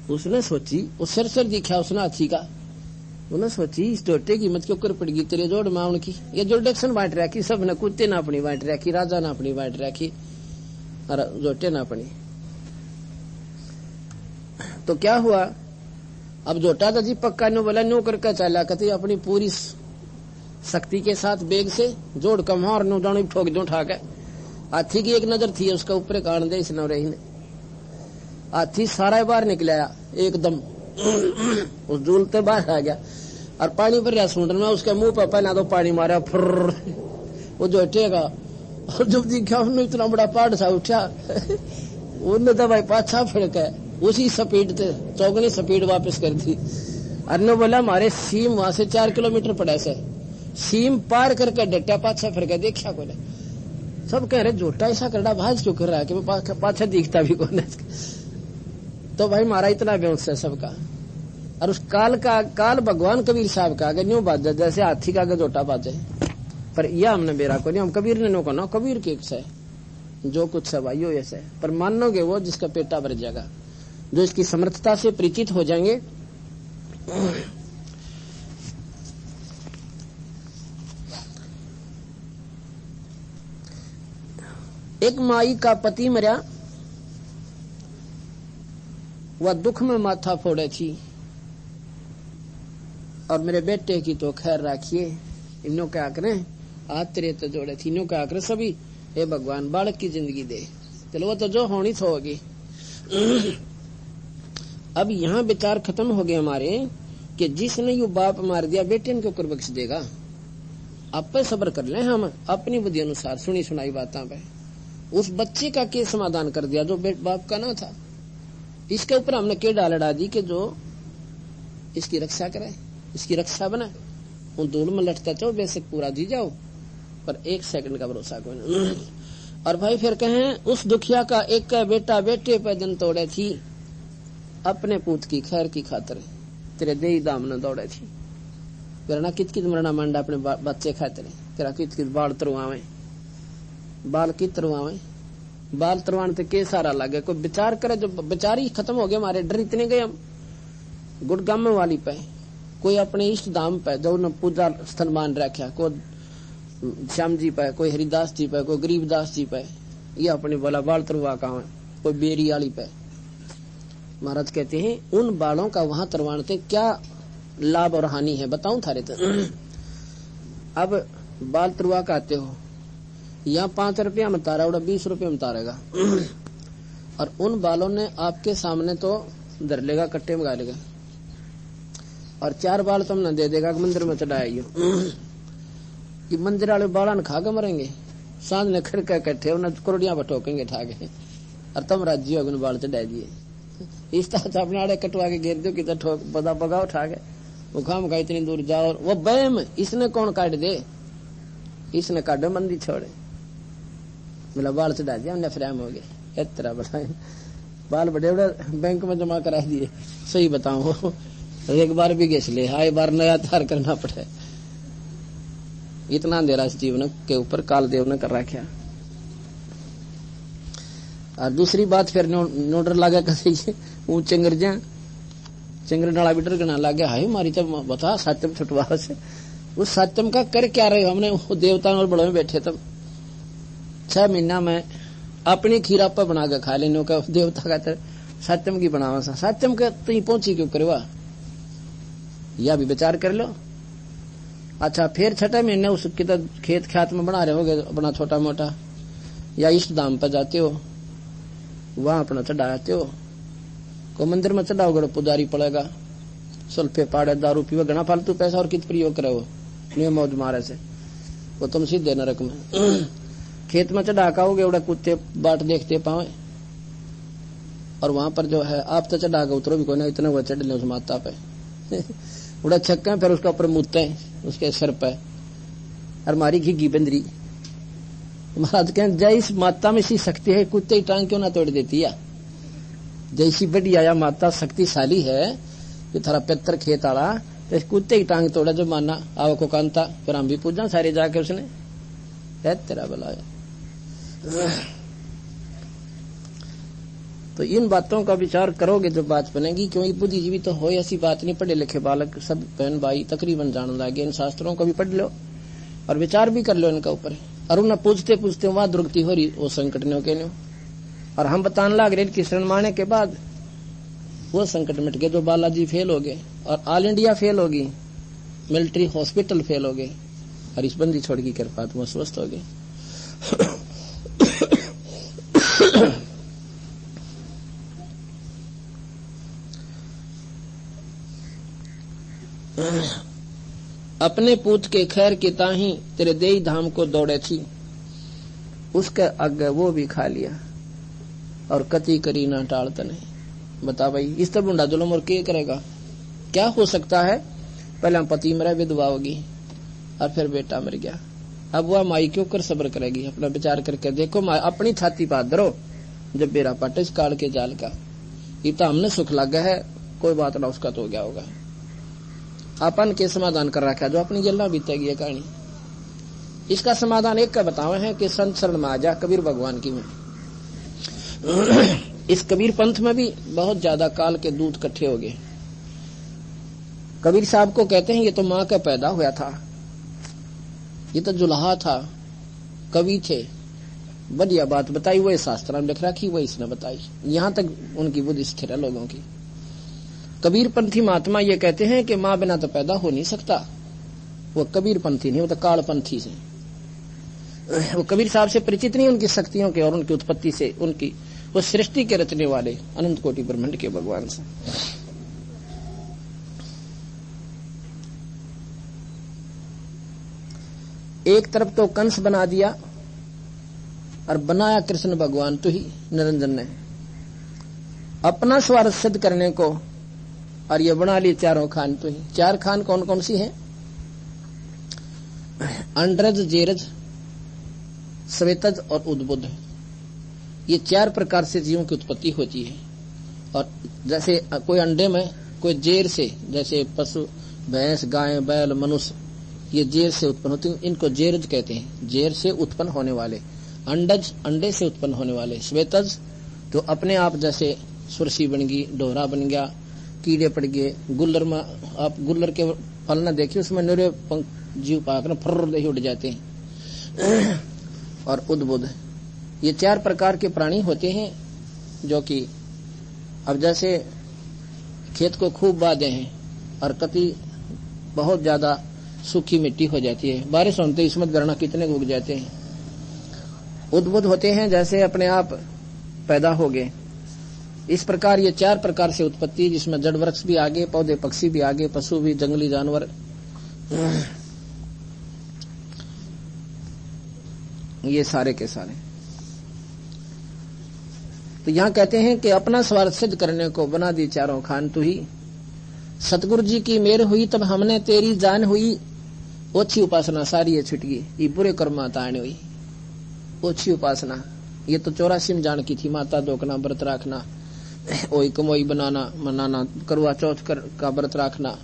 उसने सोची, वो सिर दिखा उसने हाथी का, उन्हें सोची इस जोटे की मत क्यों कर पड़गी तेरे जोड़ माउन की, ये जोड़ेक्शन बांट रखी, सब ने कुत्ते ना अपनी बांट रखी, राजा ना अपनी बांट रखी, और जोटे ना अपनी। तो क्या हुआ, अब जोटा था जी पक्का नो बोला नो करके चला कहते अपनी पूरी शक्ति के साथ बेग से जोड़ का मार नो डाणी ठोक दो उठा के। हाथी की एक नजर थी उसका ऊपर कान दे इस नवरही ने, हाथी सारा बाहर निकलाया एकदम उस झूलते बाहर आ गया, और पानी भर रहा सूंड में, उसके मुंह पर पहना तो पानी मारा फुर्र, वो जोटेगा। और जब देखा उन्होंने इतना बड़ा पहाड़ सा उठा उन्होंने तो भाई पाछा फिड़का उसी स्पीड से चौगनी स्पीड वापस कर दी। अन्नो बोला हमारे सीम वहां से 4 किलोमीटर पड़ा से, सीम पार करके डटा पाछा फिर के देखा को। सब कह रहे जोटा ऐसा करना भाज क्यों कर रहा है कि पाछा दिखता भी कौन है। तो भाई मारा इतना बेहोश है सबका। और उस काल भगवान कबीर साहब का आगे न्यू बाजे जैसे हाथी का आगे जोटा बाजे, पर यह हमने बेरा को नहीं, हम कबीर ने नो को ना, कबीर के से जो कुछ सब आइयो ऐसे, पर मानोगे वो जिसका पेटा भर जाएगा, जो इसकी समर्थता से परिचित हो जाएंगे। एक माई का पति मरा, वह दुख में माथा फोड़े थी, और मेरे बेटे की तो खैर राखिए, इन्हों क्या करें आज तेरे तो जोड़े थी, इन्हों क्या करें सभी, हे भगवान बालक की जिंदगी दे, चलो वो तो जो होनी तो होगी। अब यहाँ विचार खत्म हो गए हमारे कि जिसने यू बाप मार दिया बेटे ने क्यों बख्श देगा। आप पे सब्र कर ले, हम अपनी बुद्धि अनुसार सुनी सुनाई बातों पे उस बच्चे का के समाधान कर दिया जो बाप का ना था। इसके ऊपर हमने के डालड़ा दी कि जो इसकी रक्षा करे, इसकी रक्षा बना, उन धूल में लटता चाहो बेशक पूरा जी जाओ, पर 1 सेकंड का भरोसा कोई नहीं। और भाई फिर कहें उस दुखिया का एक का बेटा बेटे पे दिन तोड़े थी, अपने पूत की खैर की खातिर तेरे दे दाम न दौड़े थी, तेरा कित मरना मांडा अपने बच्चे खातिर, तेरा कित बाल तरवावे, बाल की तरवावे, बाल तरवान ते के सारा लगे। कोई विचार करे, जो विचार ही खत्म हो गए हमारे, डर इतने गए हम गुड़गाम वाली पे, कोई अपने इष्ट धाम पे जो न पूजा स्थल मान रखा, को श्याम जी पे, कोई हरिदास जी पे, कोई गरीबदास जी पे, ये अपने बोला बाल तरवा कहा, कोई बेरी वाली पे। महाराज कहते हैं उन बालों का वहां तरवानते क्या लाभ और हानि है बताऊं थारे तो। अब बाल तरवा कहते हो, यहाँ 5 रुपया में तारा, उड़ा 20 रुपया में तारेगा, और उन बालों ने आपके सामने तो धर लेगा, कट्टे में गा लेगा, और 4 बाल तुमने दे देगा मंदिर में चढ़ाइयो। ये मंदिर वाले बाला ने खा के मरेंगे, सांझ ने खड़का कट्ठे उन्हें करोड़ियां बटोकेंगे ठाके, और तुम राज्य हो बाल चढ़ा दिए। इस तरह अपने आड़े कटवा के घेर दो कि ठोक बदा बगा उठा के वो खाम का इतनी दूर जाओ, वो बैम इसने कौन काट दे, इसने काटो मंदी छोड़े, बोला बाल चढ़ा दिया हमने फ्रेम हो गए। इतना बड़ा बाल बड़े बड़े बैंक में जमा करा दिए, सही बताऊं एक बार भी गेस ले, हाई बार नया तार करना पड़े, इतना अंधेरा इस जीवन के ऊपर काल देव ने कर रखा। और दूसरी बात फिर नोडर लागे कसे वो चंगर डाला बिटर गना लागे हाय मारी तब बता सात्यम छुटवा से उस सात्यम का कर क्या रहे हमने वो देवता और बड़ों में बैठे तब 6 महीना में अपनी खीरा पर बना के खा लेने का देवता का तर सात्यम की बनावा सा सात्यम का तो पहुंची क्यों करवा या भी विचार कर लो। अच्छा फिर 6 महीने उसके तो खेत ख्यात में बना रहे होगे अपना छोटा मोटा या इष्ट धाम पर जाते हो वहां अपना चढ़ाते हो को मंदिर में चढ़ाओगे पुजारी पड़ेगा सुल्फे पाड़े दारू पीवे घना फालतू पैसा और कित प्रयोग करे वो नहीं मौज मारे से वो तुम सीधे नरक में खेत में चढ़ा खाओगे उड़ा कुत्ते बाट देखते पावे और वहां पर जो है आप तो चढ़ा के उतरो भी कोई ना इतना वो चढ़ ले उस माता पे उड़ा छक्का फिर उसका ऊपर मुत्ते उसके सिर पे और मारी घिघी बंदरी महाराज कहें जैस माता में सी शक्ति है कुत्ते की टांग क्यों ना तोड़ देती है जैसी बढ़िया या माता शक्तिशाली है ये थारा पितर खेत आला तो कुत्ते की टांग तोड़ा जो माना आओ को कांता फिर हम भी पूछा सारे जाके उसने तेरा बुलाया। तो इन बातों का विचार करोगे जो बात बनेगी क्योंकि बुद्धिजीवी तो हो ऐसी बात नहीं पढ़े लिखे बालक सब बहन भाई तकरीबन जान लगे इन शास्त्रों को भी पढ़ लो और विचार भी कर लो इनका ऊपर और उन्हें पूछते पूछते वहां दुर्गति हो रही वो संकट ने के न्यो और हम बताने लग रहे कि शरण मारने के बाद वो संकट मिट गए जो बालाजी फेल हो गए और ऑल इंडिया फेल होगी मिलिट्री हॉस्पिटल फेल हो गए और इस बंदी छोड़ की कृपा तुम स्वस्थ हो गए। अपने पूत के खैर के ताही तेरे देई धाम को दौड़े थी उसके आगे वो भी खा लिया और कति करी ना टालत नहीं। बता भाई इस तरह बुंडा जुलम और क्या करेगा क्या हो सकता है। पहले पति मरा विधवा होगी और फिर बेटा मर गया अब वह माई क्यों कर सब्र करेगी अपना विचार करके देखो अपनी छाती पात धरो जब बेरा पाटे इस काल के जाल का ये तो हमने सुख लगा है कोई बात ना उसका तो हो गया होगा अपन के समाधान कर रखा जो अपनी जल्ला बीतेगी कहानी। इसका समाधान एक का बतावे है कि संत शरण में आ जा कबीर भगवान की में इस कबीर पंथ में भी बहुत ज्यादा काल के दूत इकट्ठे हो गए। कबीर साहब को कहते हैं ये तो मां का पैदा हुआ था ये तो जुल्हा था कवि थे बढ़िया बात बताई वही शास्त्र में लिख रखी वही इसने बताई यहां तक उनकी बुद्धि स्थिर है लोगों की। कबीर पंथी महात्मा ये कहते हैं कि मां बिना तो पैदा हो नहीं सकता वो कबीर पंथी नहीं वो तो काल पंथी से वो कबीर साहब से परिचित नहीं उनकी शक्तियों के और उनकी उत्पत्ति से उनकी वो सृष्टि के रचने वाले अनंत कोटि ब्रह्मांड के भगवान से। एक तरफ तो कंस बना दिया और बनाया कृष्ण भगवान तो ही निरंजन ने अपना स्वार्थ सिद्ध करने को और ये बना ली चारों खान तो ही। 4 खान कौन कौन सी हैं अंडरज जेरज श्वेतज और उद्बुद्ध ये 4 प्रकार से जीवों की उत्पत्ति होती है। और जैसे कोई अंडे में कोई जेर से जैसे पशु भैंस गाय बैल मनुष्य ये जेर से उत्पन्न होते हैं इनको जेरज कहते हैं जेर से उत्पन्न होने वाले। अंडज अंडे से उत्पन्न होने वाले। श्वेतज तो अपने आप जैसे सुरसी बन गई डोरा बन गया कीड़े पड़ गए गुल्लर में आप गुल्लर के फल न देखिए उसमें निरे जीव पाकर फर्र उड़ जाते हैं। और उद्बुद्ध ये 4 प्रकार के प्राणी होते हैं जो कि अब जैसे खेत को खूब बांधे हैं और कभी बहुत ज्यादा सूखी मिट्टी हो जाती है बारिश होते इसमत गरना कितने उग जाते हैं। उद्बुद्ध होते हैं जैसे अपने आप पैदा हो गए। इस प्रकार ये 4 प्रकार से उत्पत्ति जिसमें जड़ वृक्ष भी आगे पौधे पक्षी भी आगे पशु भी जंगली जानवर ये सारे के सारे। तो यहां कहते हैं कि अपना स्वार्थ सिद्ध करने को बना दी चारों खान तू ही। सतगुरु जी की मेर हुई तब हमने तेरी जान हुई ओछी उपासना सारी ये छुट गई ये बुरे कर्मा ताने हुई ओछी उपासना। ये तो 84 में जान की थी माता दोकना व्रत रखना ओई कमोई बनाना मनाना करवा चौथ का व्रत रखना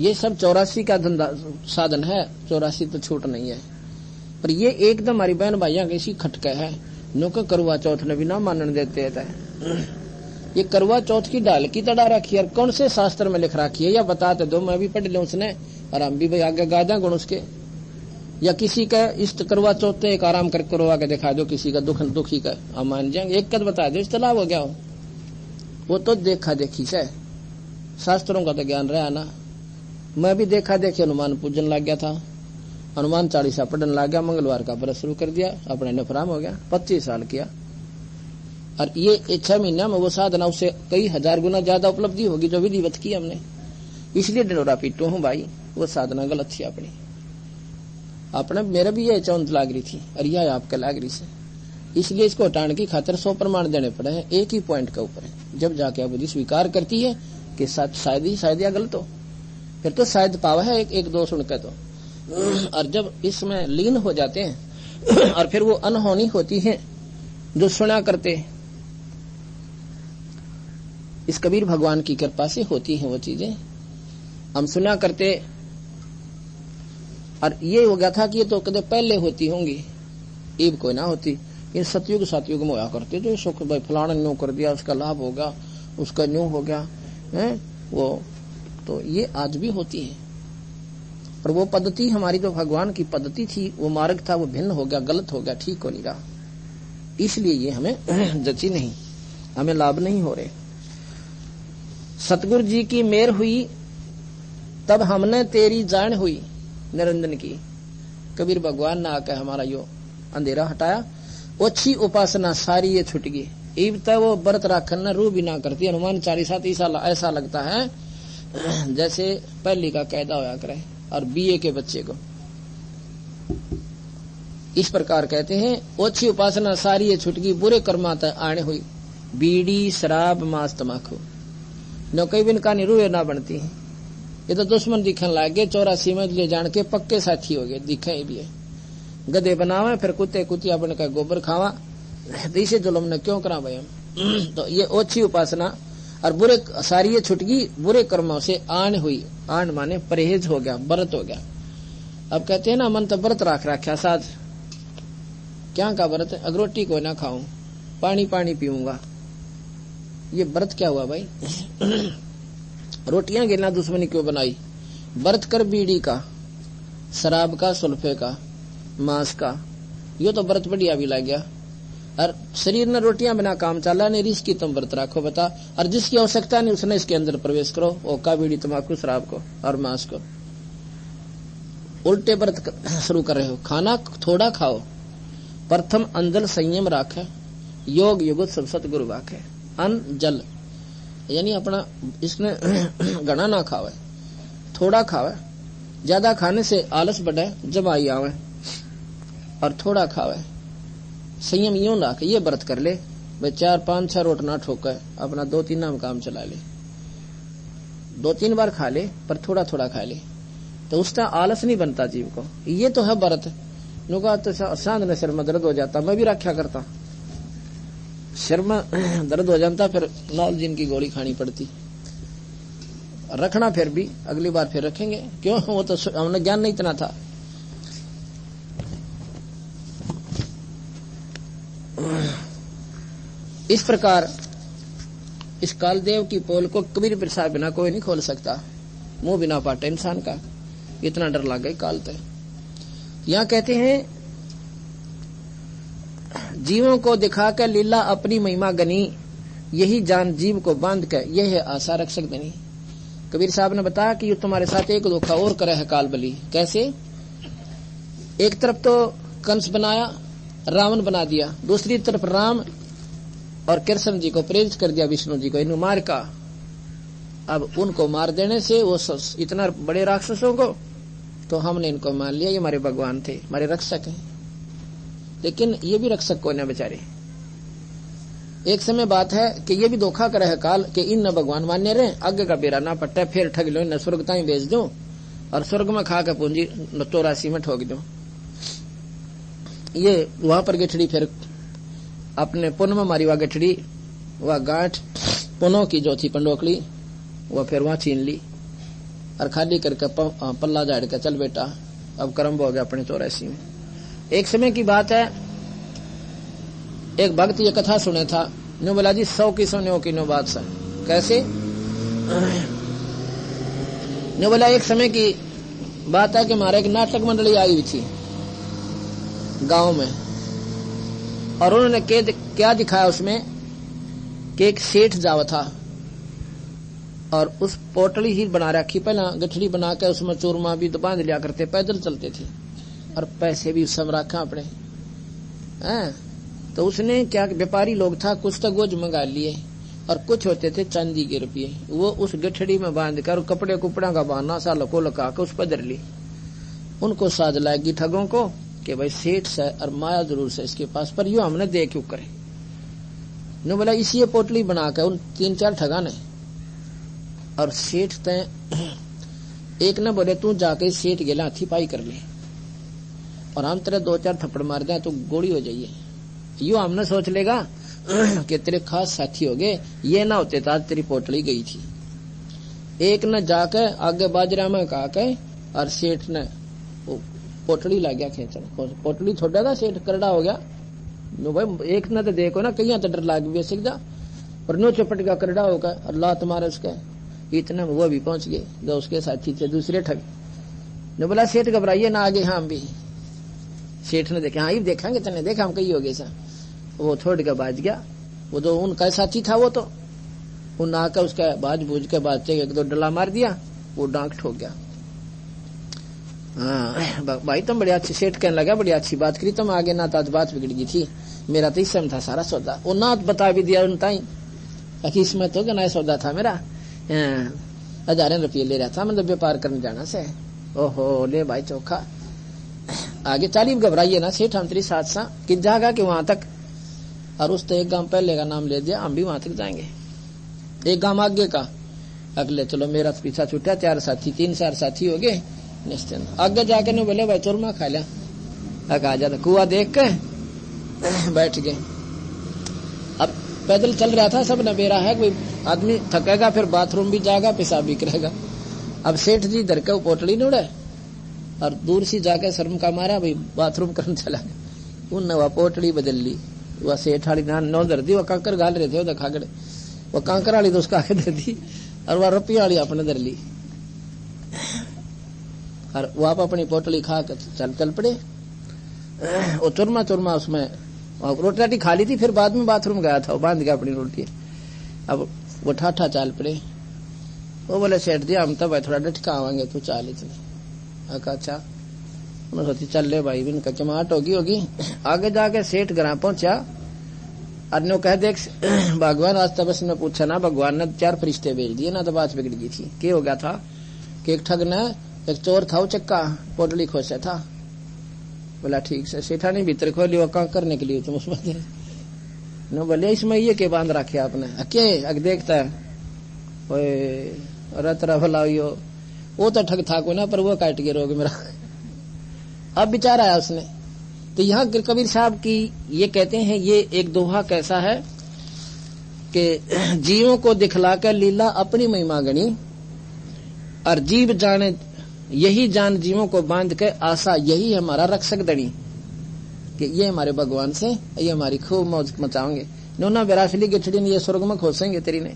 ये सब 84 का धंधा साधन है। 84 तो छूट नहीं है पर ये एकदम हमारी बहन भाइयों की ऐसी खटका है नुक करवा चौथ ने भी ना मानने देते है। ये करवा चौथ की डाल की तड़ा रखी है, कौन से शास्त्र में लिख रखी है या बताते दो, मैं भी पढ़ लूं उसने और हम भी भाई आगे गा दें गुण उसके। या किसी का इष्ट करवा चौथ एक आराम कर करवा के दिखा दो, किसी का दुखी का हम मान जाएंगे, एक कद बता दो इस लाभ हो गया हो। वो तो देखा देखी से, शास्त्रों का तो ज्ञान रहा ना। मैं भी देखा देखी हनुमान पूजन लग गया था, हनुमान चालीसा पढ़ने लग गया, मंगलवार का व्रत शुरू कर दिया, अपने नफराम हो गया, 25 साल किया। और ये 6 महीना में वो साधना उससे कई हजार गुना ज्यादा उपलब्धि होगी जो विधिवत की हमने। इसलिए डिनोरा पीटू हूं भाई, वो साधना गलत थी अपने मेरा भी ये चौंध लाग रही थी और यह आपके लाग रही से, इसलिए इसको हटाने की खातिर 100 प्रमाण देने पड़े हैं, एक ही पॉइंट के ऊपर है। जब जाके बुद्धि स्वीकार करती है कि शायद या गलत हो, फिर तो शायद पावा है एक दो सुनकर तो। और जब इसमें लीन हो जाते हैं और फिर वो अनहोनी होती है जो सुना करते, इस कबीर भगवान की कृपा से होती हैं वो चीजें, हम सुना करते। और ये हो गया था कि ये तो कदे पहले होती होंगी, ईब कोई ना होती। ये सतयुग सातयुग में होया करते जो सुख भाई फलाना न्यू कर दिया, उसका लाभ होगा, उसका न्यू हो गया है वो, तो ये आज भी होती है। पर वो पद्धति हमारी जो भगवान की पद्धति थी, वो मार्ग था, वो भिन्न हो गया, गलत हो गया, ठीक हो नहीं रहा, इसलिए ये हमें जची नहीं, हमें लाभ नहीं हो रहे। सतगुरु जी की मेहर हुई तब हमने तेरी जान हुई निरंजन की। कबीर भगवान ने आकर हमारा यो अंधेरा हटाया, ओछी उपासना सारी ये छुट गई। इब तक वो व्रत राखन रू भी ना करती, हनुमान चालीसा ऐसा लगता है जैसे पहली का कैदा होया करे और बीए के बच्चे को। इस प्रकार कहते हैं, ओछी उपासना सारी ये छुट गई, बुरे कर्मा तक आने हुई, बीड़ी शराब मांस तमाकू न कई बिन का रूए ना बनती है। ये तो दुश्मन दिखने लग गए, 84 में ले जान के पक्के साथी हो गए, दिखे भी गधे बनावे फिर कुत्ते कुतिया बनकर गोबर खावा, तो इसे जुल्म ने क्यों करा भाई हम। तो ये ओछी उपासना और बुरे सारी ये छुट गई, बुरे कर्मों से आन हुई, आन माने परहेज हो गया, व्रत हो गया। अब कहते हैं ना मन तो व्रत रखा साथ, क्या का व्रत, अगरोटी को ना खाऊं, पानी पीऊंगा, ये व्रत क्या हुआ भाई। रोटियां गिरना दुश्मनी क्यों बनाई, व्रत कर बीड़ी का, शराब का, सुल्फे का, मांस का, यो तो व्रत बढ़िया भी लग गया। और शरीर ने रोटियां बिना काम चला नहीं, इसकी तुम व्रत रखो बता, और जिसकी आवश्यकता नहीं उसने इसके अंदर प्रवेश करो, ओका बीड़ी तंबाकू शराब को और मांस को। उल्टे व्रत शुरू कर रहे हो, खाना थोड़ा खाओ, प्रथम अंजल संयम राखे, योग युगत सब सतगुरु वाखे। अन्न जल यानी अपना इसने घना ना खावे, थोड़ा खावे, ज्यादा खाने से आलस बढ़े, जमाई आवे, और थोड़ा खावे, संयम यूं रखे, ये व्रत कर ले भाई, 4 5 6 रोट ना ठोके, अपना 2-3 नाम काम चला ले, 2-3 बार खा ले पर थोड़ा थोड़ा खा ले, तो उसका आलस नहीं बनता जीव को। ये तो है व्रत। नुका तो सांझ ने सिर में दर्द हो जाता, मैं भी रखा करता, सिर में दर्द हो जाता, फिर लाल जीन की गोली खानी पड़ती, रखना फिर भी अगली बार फिर रखेंगे, क्यों, वो तो हमने ज्ञान नहीं इतना था। इस प्रकार इस कालदेव की पोल को कबीर प्रसाद बिना कोई नहीं खोल सकता, मुंह बिना पाटे इंसान का, इतना डर लग गई काल तक। यहां कहते हैं, जीवों को दिखाकर लीला अपनी महिमा गनी, यही जान जीव को बांध कर यह है आशा रख सकते नहीं। कबीर साहब ने बताया कि ये तुम्हारे साथ एक धोखा और करे है काल बली। कैसे, एक तरफ तो कंस बनाया, रावण बना दिया, दूसरी तरफ राम और कृष्ण जी को प्रेरित कर दिया, विष्णु जी को, इन्हें मार का। अब उनको मार देने से वो इतना बड़े राक्षसों को, तो हमने इनको मान लिया ये हमारे भगवान थे, हमारे रक्षक हैं। लेकिन ये भी रक्षक को न बेचारे। एक समय बात है कि ये भी धोखा करे है काल कि इन न भगवान मान्य रहे, आगे का बेरा ना पट्टे, फिर ठग लो, न स्वर्ग ताई भेज दो और स्वर्ग में खा के पूंजी 84 में ठोक दो। ये वहां पर गठड़ी फिर अपने पुन में मारी, वह गठड़ी, वह गांठ पुनों की जो थी पंडोकली, वह फिर वहां छीन ली और खाली करके पल्ला झाड़ के चल बेटा, अब कर्म हो गया अपने 84 में। एक समय की बात है, एक भक्त ये कथा सुने था, नो बोला जी 100 की सुने की नो बात सर। कैसे? नो बोला एक समय की बात है कि हमारे एक नाटक मंडली आई हुई थी गांव में, और उन्होंने क्या दिखाया उसमें कि एक सेठ जावा था और उस पोटली ही बना रखी, पहला गठड़ी बना के उसमें चूरमा भी तो बांध लिया करते, पैदल चलते थे और पैसे भी सब रखा अपने। तो उसने क्या, व्यापारी लोग था, कुछ तो गोज मंगा लिए और कुछ होते थे चांदी के रुपये, वो उस गठड़ी में बांध कर कपड़े कुपड़ा का बहाना सा लको लगा के उस पर धर ली। उनको साज लाएगी ठगों को कि भाई सेठ से और माया जरूर से इसके पास, पर यो हमने दे क्यों करे। नो बोला इसी पोटली बनाकर उन 3-4 ठगा ने, और सेठ ते एक ने बोले तू जाके सेठ गेला हाथी पाई कर ले और हम तेरे 2-4 थप्पड़ मार दें तो गोली हो जाइए। यो हमने सोच लेगा कि तेरे खास साथी हो गए, ये ना होते तो आज तेरी पोटली गई थी। एक ने जाके आगे बाजरा में कहा के और सेठ ने पोटली ला गया खेचन, पोटली छोड़ा था, सेठ करड़ा हो गया। नो भाई एक ने तो देखो ना कहीं तो डर लाग भी सीख जा, और नो चपट का करड़ा होगा अल्लाह तुम्हारे उसके, इतने में वो भी पहुंच गए जो उसके साथी थे दूसरे ठग। ने बोला सेठ घबराइए ना, आगे हम भी। सेठ ने देखा, हाँ ये देखेंगे तने देखा हम कहीं हो गए सा, वो छोड़ के बाज गया। वो जो उनका साथी था वो तो उन आकर उसका बाज बूझ के बाजते एक दो डला मार दिया, वो डांक ठोक गया। हाँ भाई तुम बड़ी अच्छी, सेठ कहने लगा बड़ी अच्छी बात करी तुम, आगे ना तो आज बात बिगड़ गई थी, मेरा तो इस समय था सारा सौदा। वो ना बता भी दिया उन ताई इसमें तो नया सौदा था मेरा, 1000 रुपये ले रहा था, मतलब व्यापार करने जाना से। ओहो ले भाई चौखा, आगे चाली घबराइए ना सेठ हम तेरी साथ सा कि जागा कि वहां तक, और उस तो एक गांव पहले का नाम ले दिया, हम भी वहां तक जाएंगे। एक गांव आगे का, अगले चलो मेरा पीछा छूटा, 4 साथी 3-4 साथी हो गए निश्चिंत। आगे जाके नहीं बोले भाई चूरमा खा लिया, आ जाता कुआ देख के बैठ गए। अब पैदल चल रहा था, सब नबेरा है, कोई आदमी थकेगा फिर बाथरूम भी जाएगा, पेशाब भी करेगा। अब सेठ जी धर के पोटली नहीं उड़े और दूर से जाके शर्म का मारा भाई बाथरूम करने चला गया। उन वह पोटली बदल ली, वह सेठ वाली नौ धर दी, वह कांकर गाल रहे थे उधर खागड़े, वह कांकर वाली तो उसका आगे धर दी और वह रुपये वाली अपने धर ली, और वह अपनी पोटली खा कर चल पड़े। वो चुरमा उसमें रोटी राटी खा ली थी, फिर बाद में बाथरूम गया था, वो बांध गया अपनी रोटी। अब वो ठाठा चाल पड़े। वो बोले सेठ जी हम तो भाई थोड़ा डटका आवांगे, तू चाल इतने। अच्छा उन्होंने सोची चल ले भाई बिन कचमाट होगी। आगे जाके सेठ घर पहुंचा और नो कह देख भगवान आज तबस में पूछा ना, भगवान ने 4 फरिश्ते भेज दिए ना तो बात बिगड़ गई थी। क्या हो गया था कि एक ठग ने, एक चोर था वो चक्का पोटली खोसा था। बोला ठीक से, सेठा ने भीतर खोली, वो काम करने के लिए तुम उसमें न बोले इसमें ये के बांध रखे आपने, अके अग देखता है अरे तरह भला वो तो ठग था को ना, पर वो काट के रोग मेरा। अब बेचारा है उसने। तो यहाँ कबीर साहब की ये कहते हैं, ये एक दोहा कैसा है कि जीवों को दिखलाकर लीला अपनी महिमा गणी, और जीव जाने यही जान जीवों को बांध के आशा, यही हमारा रक्षक दड़ी, कि ये हमारे भगवान से ये हमारी खूब मौज मचाओगे। नोना बेरासली गठड़ी ने ये स्वर्ग में खोसेंगे तेरी ने,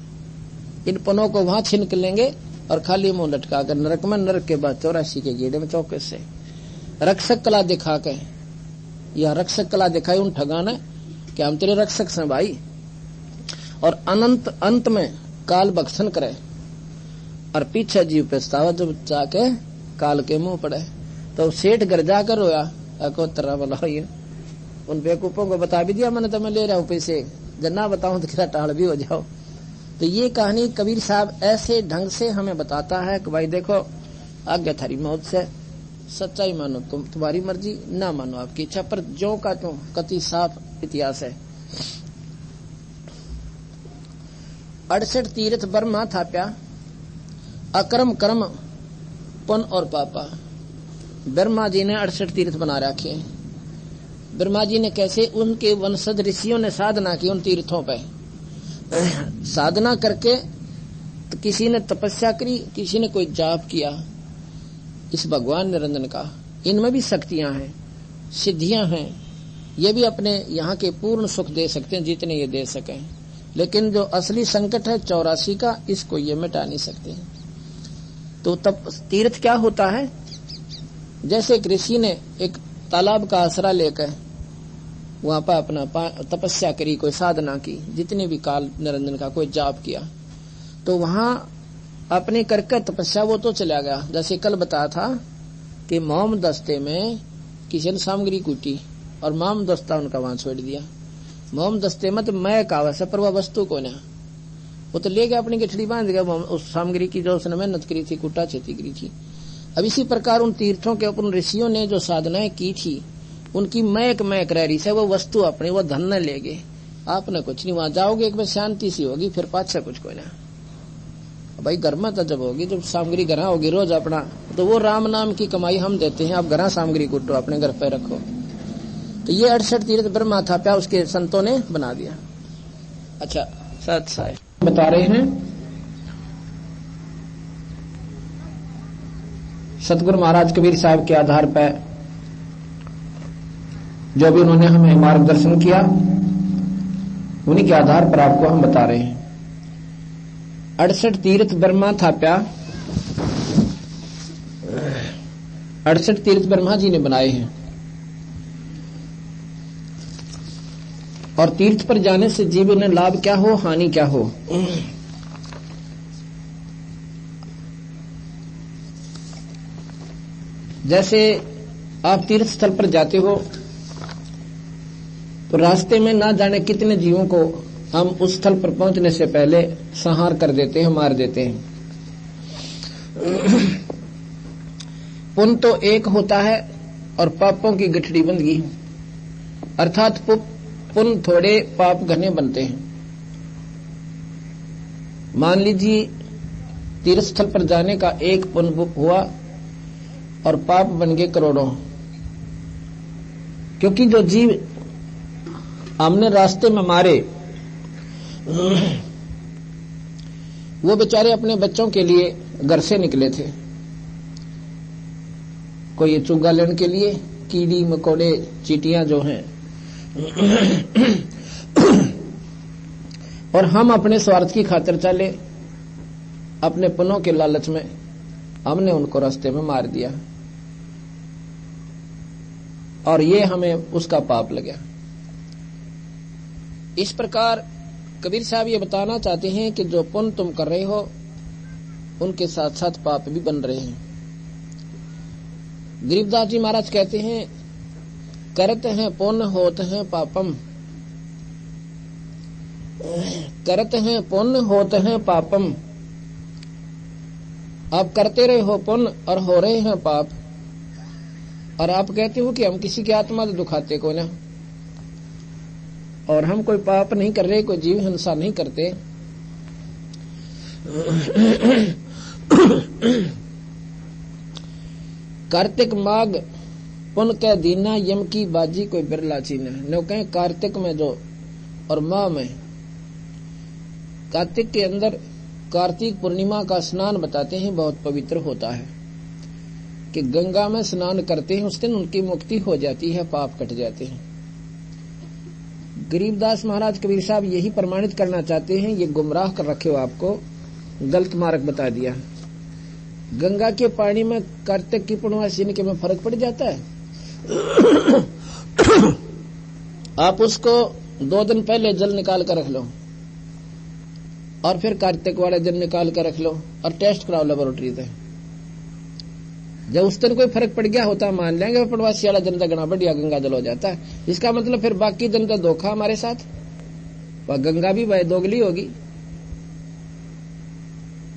इन पनों को वहां छिनक लेंगे और खाली मुंह लटका कर नरक में, नरक के बाद 84 के गेड़े में चौके से रक्षक कला दिखा के, यह रक्षक कला दिखाई उन ठगाना कि हम तेरे रक्षक से भाई, और अनंत अंत में काल भक्षण करे और पीछे जीव पछतावा जब जाके काल के मुंह पड़े। तो सेठ घर जाकर रोया, अको तरह बोला ये उन बेवकूफों को बता भी दिया मैंने, तो मैं ले रहा हूं पैसे, जब ना बताऊं तो क्या टाल भी हो जाओ। तो ये कहानी कबीर साहब ऐसे ढंग से हमें बताता है कि भाई देखो आज्ञा थारी मौत से, सच्चाई मानो तुम, तुम्हारी मर्जी, ना मानो आपकी इच्छा, पर जो का क्यों कति साफ इतिहास है। 68 तीर्थ बर्मा थाप्या, अकर्म कर्म पुन और पापा। ब्रह्मा जी ने 68 तीर्थ बना रखे। ब्रह्मा जी ने कैसे, उनके वंशज ऋषियों ने साधना की उन तीर्थों पे, साधना करके तो किसी ने तपस्या करी, किसी ने कोई जाप किया इस भगवान निरंजन का। इनमें भी शक्तियां हैं, सिद्धियां हैं, ये भी अपने यहाँ के पूर्ण सुख दे सकते हैं जितने ये दे सकें, लेकिन जो असली संकट है 84 का, इसको ये मिटा नहीं सकते। तो तब तीर्थ क्या होता है? जैसे एक ऋषि ने एक तालाब का आसरा लेकर वहां पर अपना तपस्या करी, कोई साधना की, जितने भी काल निरंजन का कोई जाप किया, तो वहां अपने करके तपस्या वो तो चला गया। जैसे कल बताया था कि मोम दस्ते में किसी ने सामग्री कूटी और मोम दस्ता उनका वहां छोड़ दिया। मोम दस्ते में तो मैं कावस है, पर वह वस्तु को ना, वो तो ले गया अपनी गठड़ी बांध गया उस सामग्री की जो उसने मेहनत करी थी, कुटा छेती करी थी। अब इसी प्रकार उन तीर्थों के ऊपर ऋषियों ने जो साधनाएं की थी, उनकी महक रह रही है, वो वस्तु अपनी, वो धन न ले गए। आपने कुछ नहीं, वहां जाओगे एक बार शांति सी होगी, फिर पाछा कुछ कोई ना। भाई घर में तो जब होगी, जब सामग्री घर होगी रोज अपना, तो वो राम नाम की कमाई हम देते हैं, आप घर सामग्री कुटो, अपने घर पे रखो। तो ये 68 तीर्थ ब्रह्मा था प्या, उसके संतों ने बना दिया। अच्छा, सत साय बता रहे हैं सतगुरु महाराज कबीर साहब के आधार पर जो भी उन्होंने हमें मार्गदर्शन किया, उन्हीं के आधार पर आपको हम बता रहे हैं। 68 तीर्थ ब्रह्मा था प्या, 68 तीर्थ ब्रह्मा जी ने बनाए हैं। और तीर्थ पर जाने से जीवन में लाभ क्या हो, हानि क्या हो। जैसे आप तीर्थ स्थल पर जाते हो तो रास्ते में ना जाने कितने जीवों को हम उस स्थल पर पहुंचने से पहले संहार कर देते हैं, मार देते हैं। पुण्य तो एक होता है और पापों की गठड़ी बंदगी, अर्थात पुण्य थोड़े, पाप घने बनते हैं। मान लीजिए तीर्थ स्थल पर जाने का एक पुण्य हुआ और पाप बन गए करोड़ों, क्योंकि जो जीव हमने रास्ते में मारे वो बेचारे अपने बच्चों के लिए घर से निकले थे, कोई ये चुग्गा लेने के लिए, कीड़ी मकोड़े चींटियां जो हैं और हम अपने स्वार्थ की खातिर चले, अपने पुण्यों के लालच में हमने उनको रास्ते में मार दिया और ये हमें उसका पाप लगा। इस प्रकार कबीर साहब ये बताना चाहते हैं कि जो पुण्य तुम कर रहे हो उनके साथ साथ पाप भी बन रहे हैं। गरीबदास जी महाराज कहते हैं, करते हैं पुण्य होते हैं पापम, करते हैं पुण्य होते हैं पापम। आप करते रहे हो पुण्य और हो रहे हैं पाप, और आप कहते हो कि हम किसी की आत्मा तो दुखाते को ना, और हम कोई पाप नहीं कर रहे, कोई जीव हिंसा नहीं करते। कार्तिक माघ पुण्य के दीना, यम की बाजी कोई बिरला चीना। नो कहें कार्तिक में जो और माह में, कार्तिक के अंदर कार्तिक पूर्णिमा का स्नान बताते हैं बहुत पवित्र होता है, कि गंगा में स्नान करते हैं उस दिन उनकी मुक्ति हो जाती है, पाप कट जाते हैं। गरीबदास महाराज कबीर साहब यही प्रमाणित करना चाहते हैं, ये गुमराह कर रखे हो, आपको गलत मार्ग बता दिया। गंगा के पानी में कार्तिक की पूर्णिमासी के में फर्क पड़ जाता है। आप उसको 2 दिन पहले जल निकाल कर रख लो और फिर कार्तिक वाले दिन निकाल कर रख लो और टेस्ट कराओ लेबोरेटरी से। जब उस दिन कोई फर्क पड़ गया होता, मान लेंगे पूर्णवासी वाला दिन तो गणा बढ़िया गंगा जल हो जाता है। इसका मतलब फिर बाकी दिन तो धोखा हमारे साथ, वह गंगा भी वह दोगली होगी,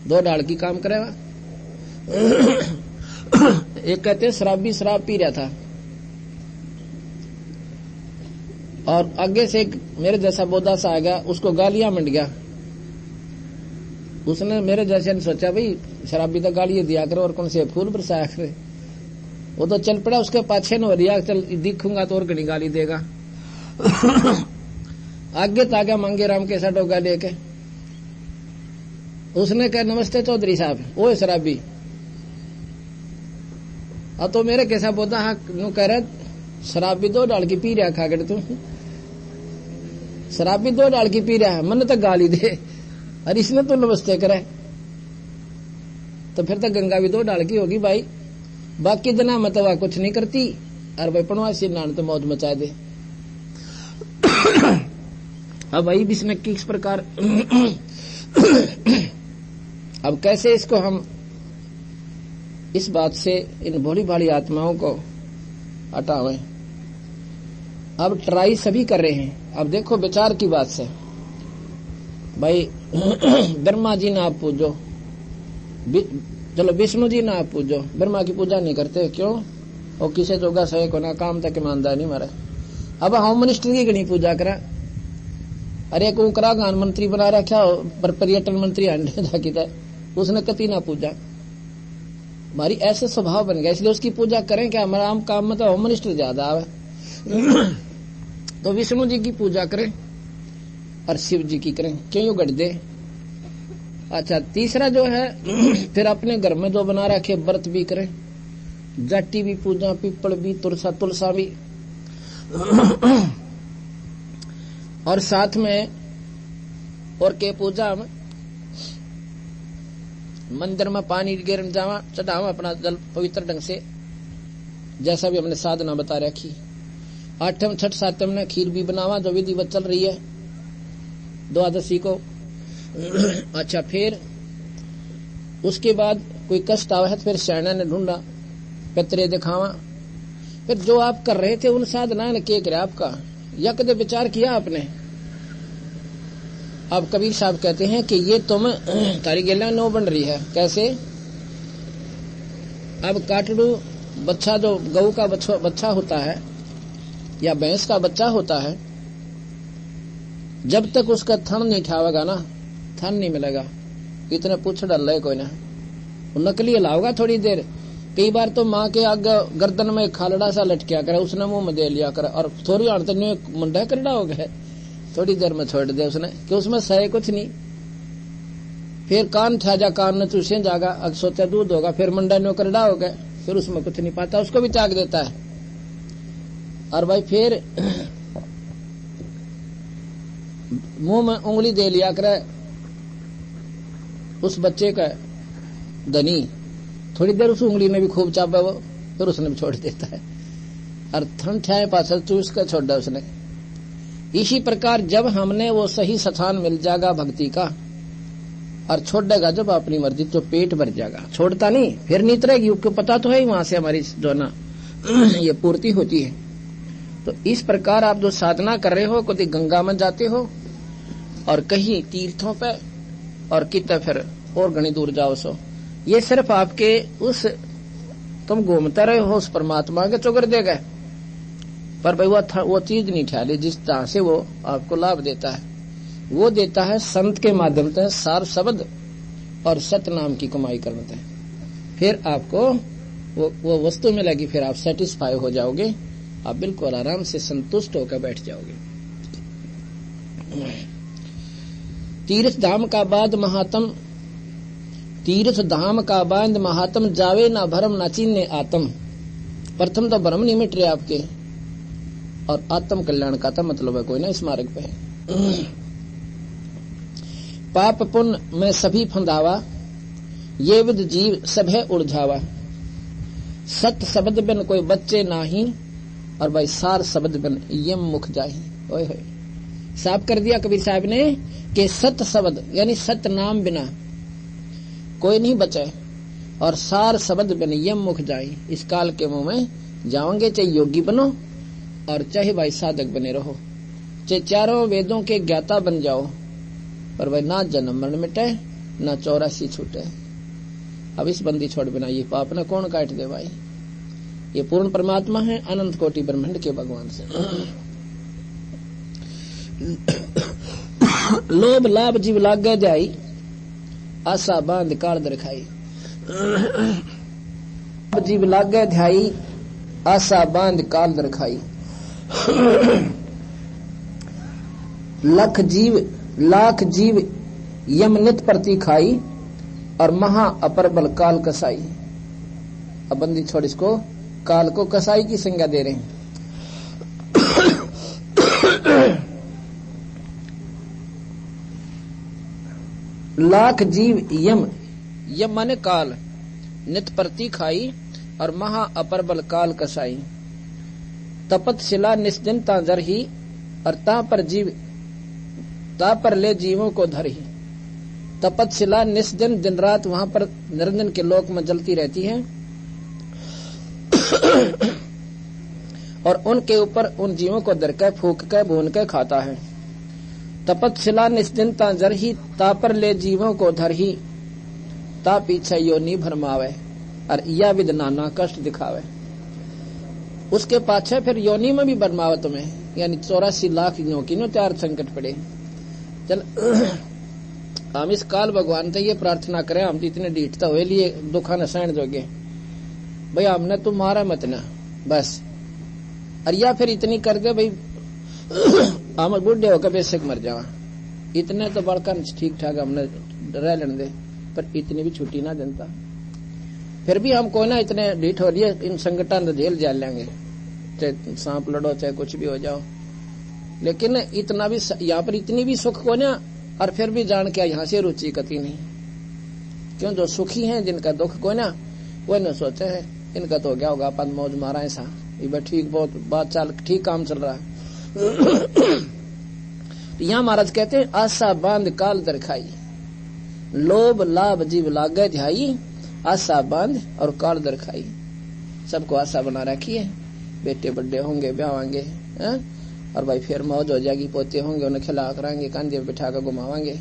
2 डाल की काम करेगा। एक कहते हैं शराबी शराब पी रहा था और आगे से एक मेरे जैसा बोधा सा आ गया, उसको गालियां मंड गया। उसने मेरे जैसे ने सोचा भाई शराबी तो गालियां दिया करो और कौन से फूल बरसाया करे, वो तो चल पड़ा उसके पाछे न हो रिया, चल दिखूंगा तो और घनी गाली देगा। आगे तागा मांगे राम के साथ डोगा लेके, उसने कहा नमस्ते चौधरी साहब, ओ शराबी। तो मेरे कैसा बोधा हाँ कह रहे शराब भी 2 डाल की पी रहा खाकर तू, शराब भी 2 डाल की पी रहा है, मन तक गाली दे और इसने तो नमस्ते करे, तो फिर तो गंगा भी 2 डाल की होगी भाई। बाकी जना मतवा कुछ नहीं करती और भाई पनवासी नान तो मौज मचा दे। अब भाई इसने किस प्रकार अब कैसे इसको हम इस बात से इन भोली भाली आत्माओं को हटावें। अब ट्राई सभी कर रहे हैं। अब देखो विचार की बात से भाई ब्रह्मा जी ना आप पूजो, चलो विष्णु जी ना आप पूजो, ब्रह्मा की पूजा नहीं करते क्यों? और किसे जोगा सहे को ना काम तक ईमानदार नहीं मारे। अब होम मिनिस्टर की गणी पूजा करा, अरे को करागान मंत्री बना रखा पर पर्यटन मंत्री अंडे जाकी था, उसने कति ना पूजा। हमारी ऐसे स्वभाव बन गया, इसलिए उसकी पूजा करें क्या? हमारा आम काम में तो होम मिनिस्टर ज्यादा आवे। तो विष्णु जी की पूजा करें और शिव जी की करें, क्यों यू गढ़ दे। अच्छा तीसरा जो है फिर अपने घर में जो बना रखे व्रत भी करें, जाटी भी पूजा, पीपल भी, तुलसा भी, और साथ में और के पूजा में मंदिर में पानी गिरन जावा, चढ़ावा अपना जल पवित्र ढंग से, जैसा भी हमने साधना बता रखी। 8वें छठ 7वें ने खीर भी बनावा, जो विधिवत चल रही है द्वादशी को। अच्छा फिर उसके बाद कोई कष्ट आवा है तो फिर शैना ने ढूंढा, पितरे दिखावा। फिर जो आप कर रहे थे उन साधना ने के करे आपका, या कदे विचार किया आपने? अब कबीर साहब कहते हैं कि ये तुम तारी गेला नो बन रही है। कैसे? अब काटड़ू बच्चा, जो गऊ का बच्चा होता है या भैंस का बच्चा होता है, जब तक उसका थन नहीं ठावेगा ना, थन नहीं मिलेगा। इतने पूछ डाल रहे कोई ना, नकली हिलाओगा थोड़ी देर। कई बार तो माँ के आगे गर्दन में खालड़ा सा लटकिया करे, उसने मुंह में दे लिया करे और थोड़ी आड़तने मुंडा करड़ा हो गया, थोड़ी देर में छोड़ दे उसने कि उसमें सहे कुछ नहीं। फिर कान ठा जा, कान ने चूसे जागा, अब सोचा दूध होगा, फिर मुंडा नो करड़ा हो गया, फिर उसमें कुछ नहीं पाता, उसको भी त्याग देता है। और भाई फिर मुंह में उंगली दे लिया करे उस बच्चे का धनी, थोड़ी देर उस उंगली में भी खूब चापा वो, फिर उसने भी छोड़ देता है। और थन ठाए पास चूस कर छोड़ दिया उसने। इसी प्रकार जब हमने वो सही स्थान मिल जाएगा भक्ति का, और छोड़ देगा जब अपनी मर्जी, तो पेट भर जाएगा, छोड़ता नहीं, फिर नीत रहेगी। उसको पता तो है वहां से हमारी जो ना ये पूर्ति होती है। तो इस प्रकार आप जो साधना कर रहे हो, कभी गंगा में जाते हो और कहीं तीर्थों पे, और कितने फिर और घनी दूर जाओ, सो ये सिर्फ आपके उस तुम घूमते रहे हो उस परमात्मा के चुगर देगा, पर भाई वो चीज नहीं ठहरी जिस तरह से वो आपको लाभ देता है। वो देता है संत के माध्यम से सार शब्द और सत्य नाम की कमाई करने से, फिर आपको वो वस्तु मिलेगी, फिर आप सेटिस्फाई हो जाओगे, आप बिल्कुल आराम से संतुष्ट होकर बैठ जाओगे। तीर्थ धाम का बाद महात्म, तीर्थ धाम का बाद महात्म, जावे ना भरम ना चीन्ने आत्म। प्रथम तो भरम नहीं मिट रहे आपके, और आत्म कल्याण का था मतलब है कोई ना इस मार्ग पे। पाप पुण्य में सभी फंदावा, ये विद जीव सभे उलझावा। सत शब्द बिन कोई बच्चे नाही, और भाई सार शब्द बिन यम मुख जाही। ओए होए, साफ कर दिया कबीर साहब ने कि सत शब्द यानी सत नाम बिना कोई नहीं बचे, और सार शब्द बिन यम मुख जाही। इस काल के मुंह में जाओगे, चाहे योगी बनो और चाहे भाई साधक बने रहो, चाहे चारों वेदों के ज्ञाता बन जाओ, पर भाई ना जन्म मरण मिटे, ना 84 छूटे। अब इस बंदी छोड़ बिना ये पाप न कौन काट दे भाई। ये पूर्ण परमात्मा है, अनंत कोटि ब्रह्मांड के भगवान से। लोभ लाभ जीव लाग गए जाई, आशा बांध काल दरखाई। जीव लाग गए ध्याई, आशा बांध काल दरखाई। लाख जीव यम नित प्रति खाई, और महा अपर बल काल कसाई। अब बंदी छोड़ इसको काल को कसाई की संज्ञा दे रहे हैं। लाख जीव यम, यम माने काल, नित प्रति खाई और महा अपर बल काल कसाई। तपत शिला निस्दिन तांजर ही, और ता पर जीव ता पर ले जीवों को धर ही। तपत शिला निस्दिन, दिन रात वहां पर निरंजन के लोक में जलती रहती है और उनके ऊपर उन जीवों को दर के फूक के भून के खाता है। तपत शिला निस्दिन तांजर ही, ता पर ले जीवों को धर ही। ता पीछे योनि भरमावे, और या विद नाना कष्ट दिखावे। उसके पाछे फिर योनि में भी भरमावे तुम्हें, यानी 84 लाख यों की नो त्यार संकट पड़े। चल हम इस काल भगवान से ये प्रार्थना करें, हम तो इतने डीठता हुए लिए दुखा न सहन जोगे, भाई हमने तुम मारा मत ना बस। और या फिर इतनी कर दे भाई हम बुढ़े होकर बेशक मर जावा, इतने तो बड़का ठीक ठाक हमने रह लेने दे, पर इतनी भी छुट्टी ना जनता। फिर भी हम कोई ना इतने ढीठ हो लिए, इन संकटों जेल जा लेंगे, चाहे सांप लड़ो चाहे कुछ भी हो जाओ, लेकिन इतना भी यहाँ पर इतनी भी सुख को ना, और फिर भी जान के यहाँ से रुचि कती नहीं। क्यों? जो सुखी हैं जिनका दुख को ना, वो न सोचे है इनका तो क्या होगा, अपन मौज मारा ऐसा, ये ठीक बहुत बात चाल ठीक काम चल रहा है। यहाँ महाराज कहते हैं आशा बांध काल दरखाई, लोभ लाभ जीव लागे ध्याई। आशा बांध और काल दरखाई, सबको आशा बना रखी है, बेटे बड़े होंगे ब्यावांगे, और भाई फिर मौज हो जाएगी, पोते होंगे उन्हें खिला कराएंगे, कंधे बिठा कर घुमावांगे।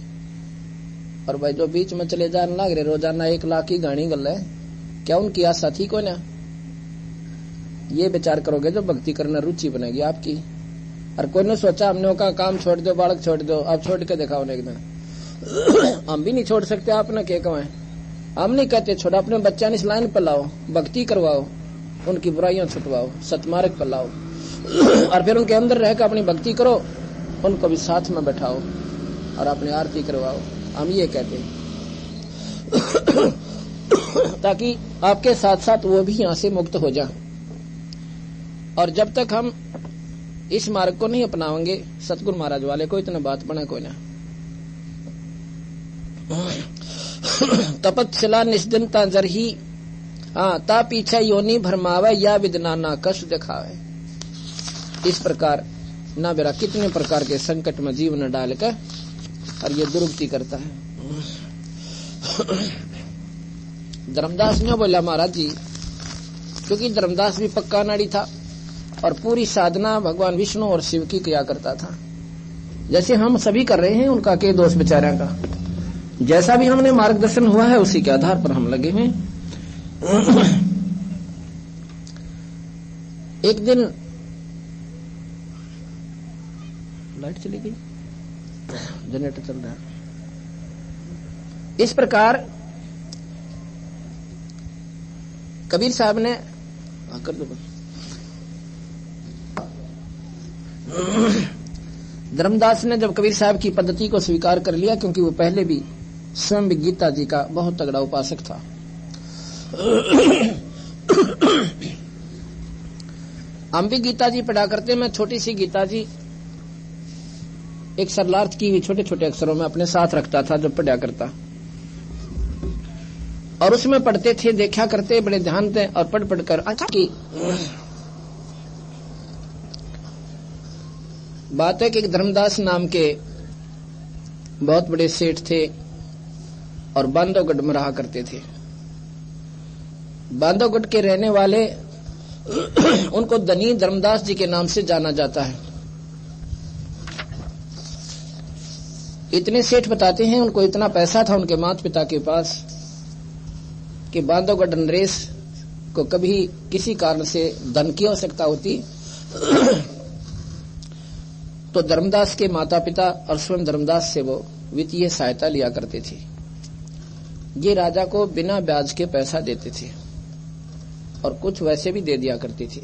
और भाई जो बीच में चले जाने लग रहे रोजाना 1 लाख की गाड़ी गल है, क्या उनकी आशा थी को ना? ये विचार करोगे जो भक्ति करना रुचि बनेगी आपकी। और कोई ने सोचा हमने का काम छोड़ दो, बालक छोड़ दो, आप छोड़ के दिखाओ एक दिन। हम भी नहीं छोड़ सकते, आप ना क्या कमाए, हम नहीं कहते छोड़ा, अपने बच्चा इस लाइन पर लाओ, भक्ति करवाओ, उनकी बुराइयां छुटवाओ, सतमार्ग पर लाओ, और फिर उनके अंदर रहकर अपनी भक्ति करो, उनको भी साथ में बैठाओ और अपनी आरती करवाओ। हम ये कहते हैं ताकि आपके साथ साथ वो भी यहां से मुक्त हो जाए। और जब तक हम इस मार्ग को नहीं अपनाएंगे, सतगुरु महाराज वाले को इतना बात बना कोई ना। तपत शिला निस्दिन तांजर ही, ता पीछे योनि भरमावे, या विदनाना कष्ट दिखावे। इस प्रकार ना बेरा कितने प्रकार के संकट में जीवन डालकर और ये दुर्गति करता है। धर्मदास ने बोला महाराज जी, क्योंकि धर्मदास भी पक्का नाड़ी था और पूरी साधना भगवान विष्णु और शिव की किया करता था, जैसे हम सभी कर रहे हैं। उनका के दोष बेचारा का, जैसा भी हमने मार्गदर्शन हुआ है उसी के आधार पर हम लगे हैं। एक दिन लाइट चली गई, जनरेटर चल रहा है। इस प्रकार कबीर साहब ने कर दो, धर्मदास ने जब कबीर साहब की पद्धति को स्वीकार कर लिया, क्योंकि वो पहले भी स्वयं गीता जी का बहुत तगड़ा उपासक था। हम भी गीता जी पढ़ा करते, मैं छोटी सी गीता जी एक सरलार्थ की हुई छोटे छोटे अक्षरों में अपने साथ रखता था जब पढ़ा करता, और उसमें पढ़ते थे, देखा करते, बड़े ध्यान थे, और पढ़ पढ़ कर अच्छा की बात है कि एक धर्मदास नाम के बहुत बड़े सेठ थे और बांधवगढ़ में रहा करते थे। बांधवगढ़ के रहने वाले उनको धनी धर्मदास जी के नाम से जाना जाता है। इतने सेठ बताते हैं, उनको इतना पैसा था उनके माता पिता के पास कि बांधवगढ़ नरेश को कभी किसी कारण से धन की आवश्यकता होती तो धर्मदास के माता पिता और स्वयं धर्मदास से वो वित्तीय सहायता लिया करते थे। ये राजा को बिना ब्याज के पैसा देते थे और कुछ वैसे भी दे दिया करते थे।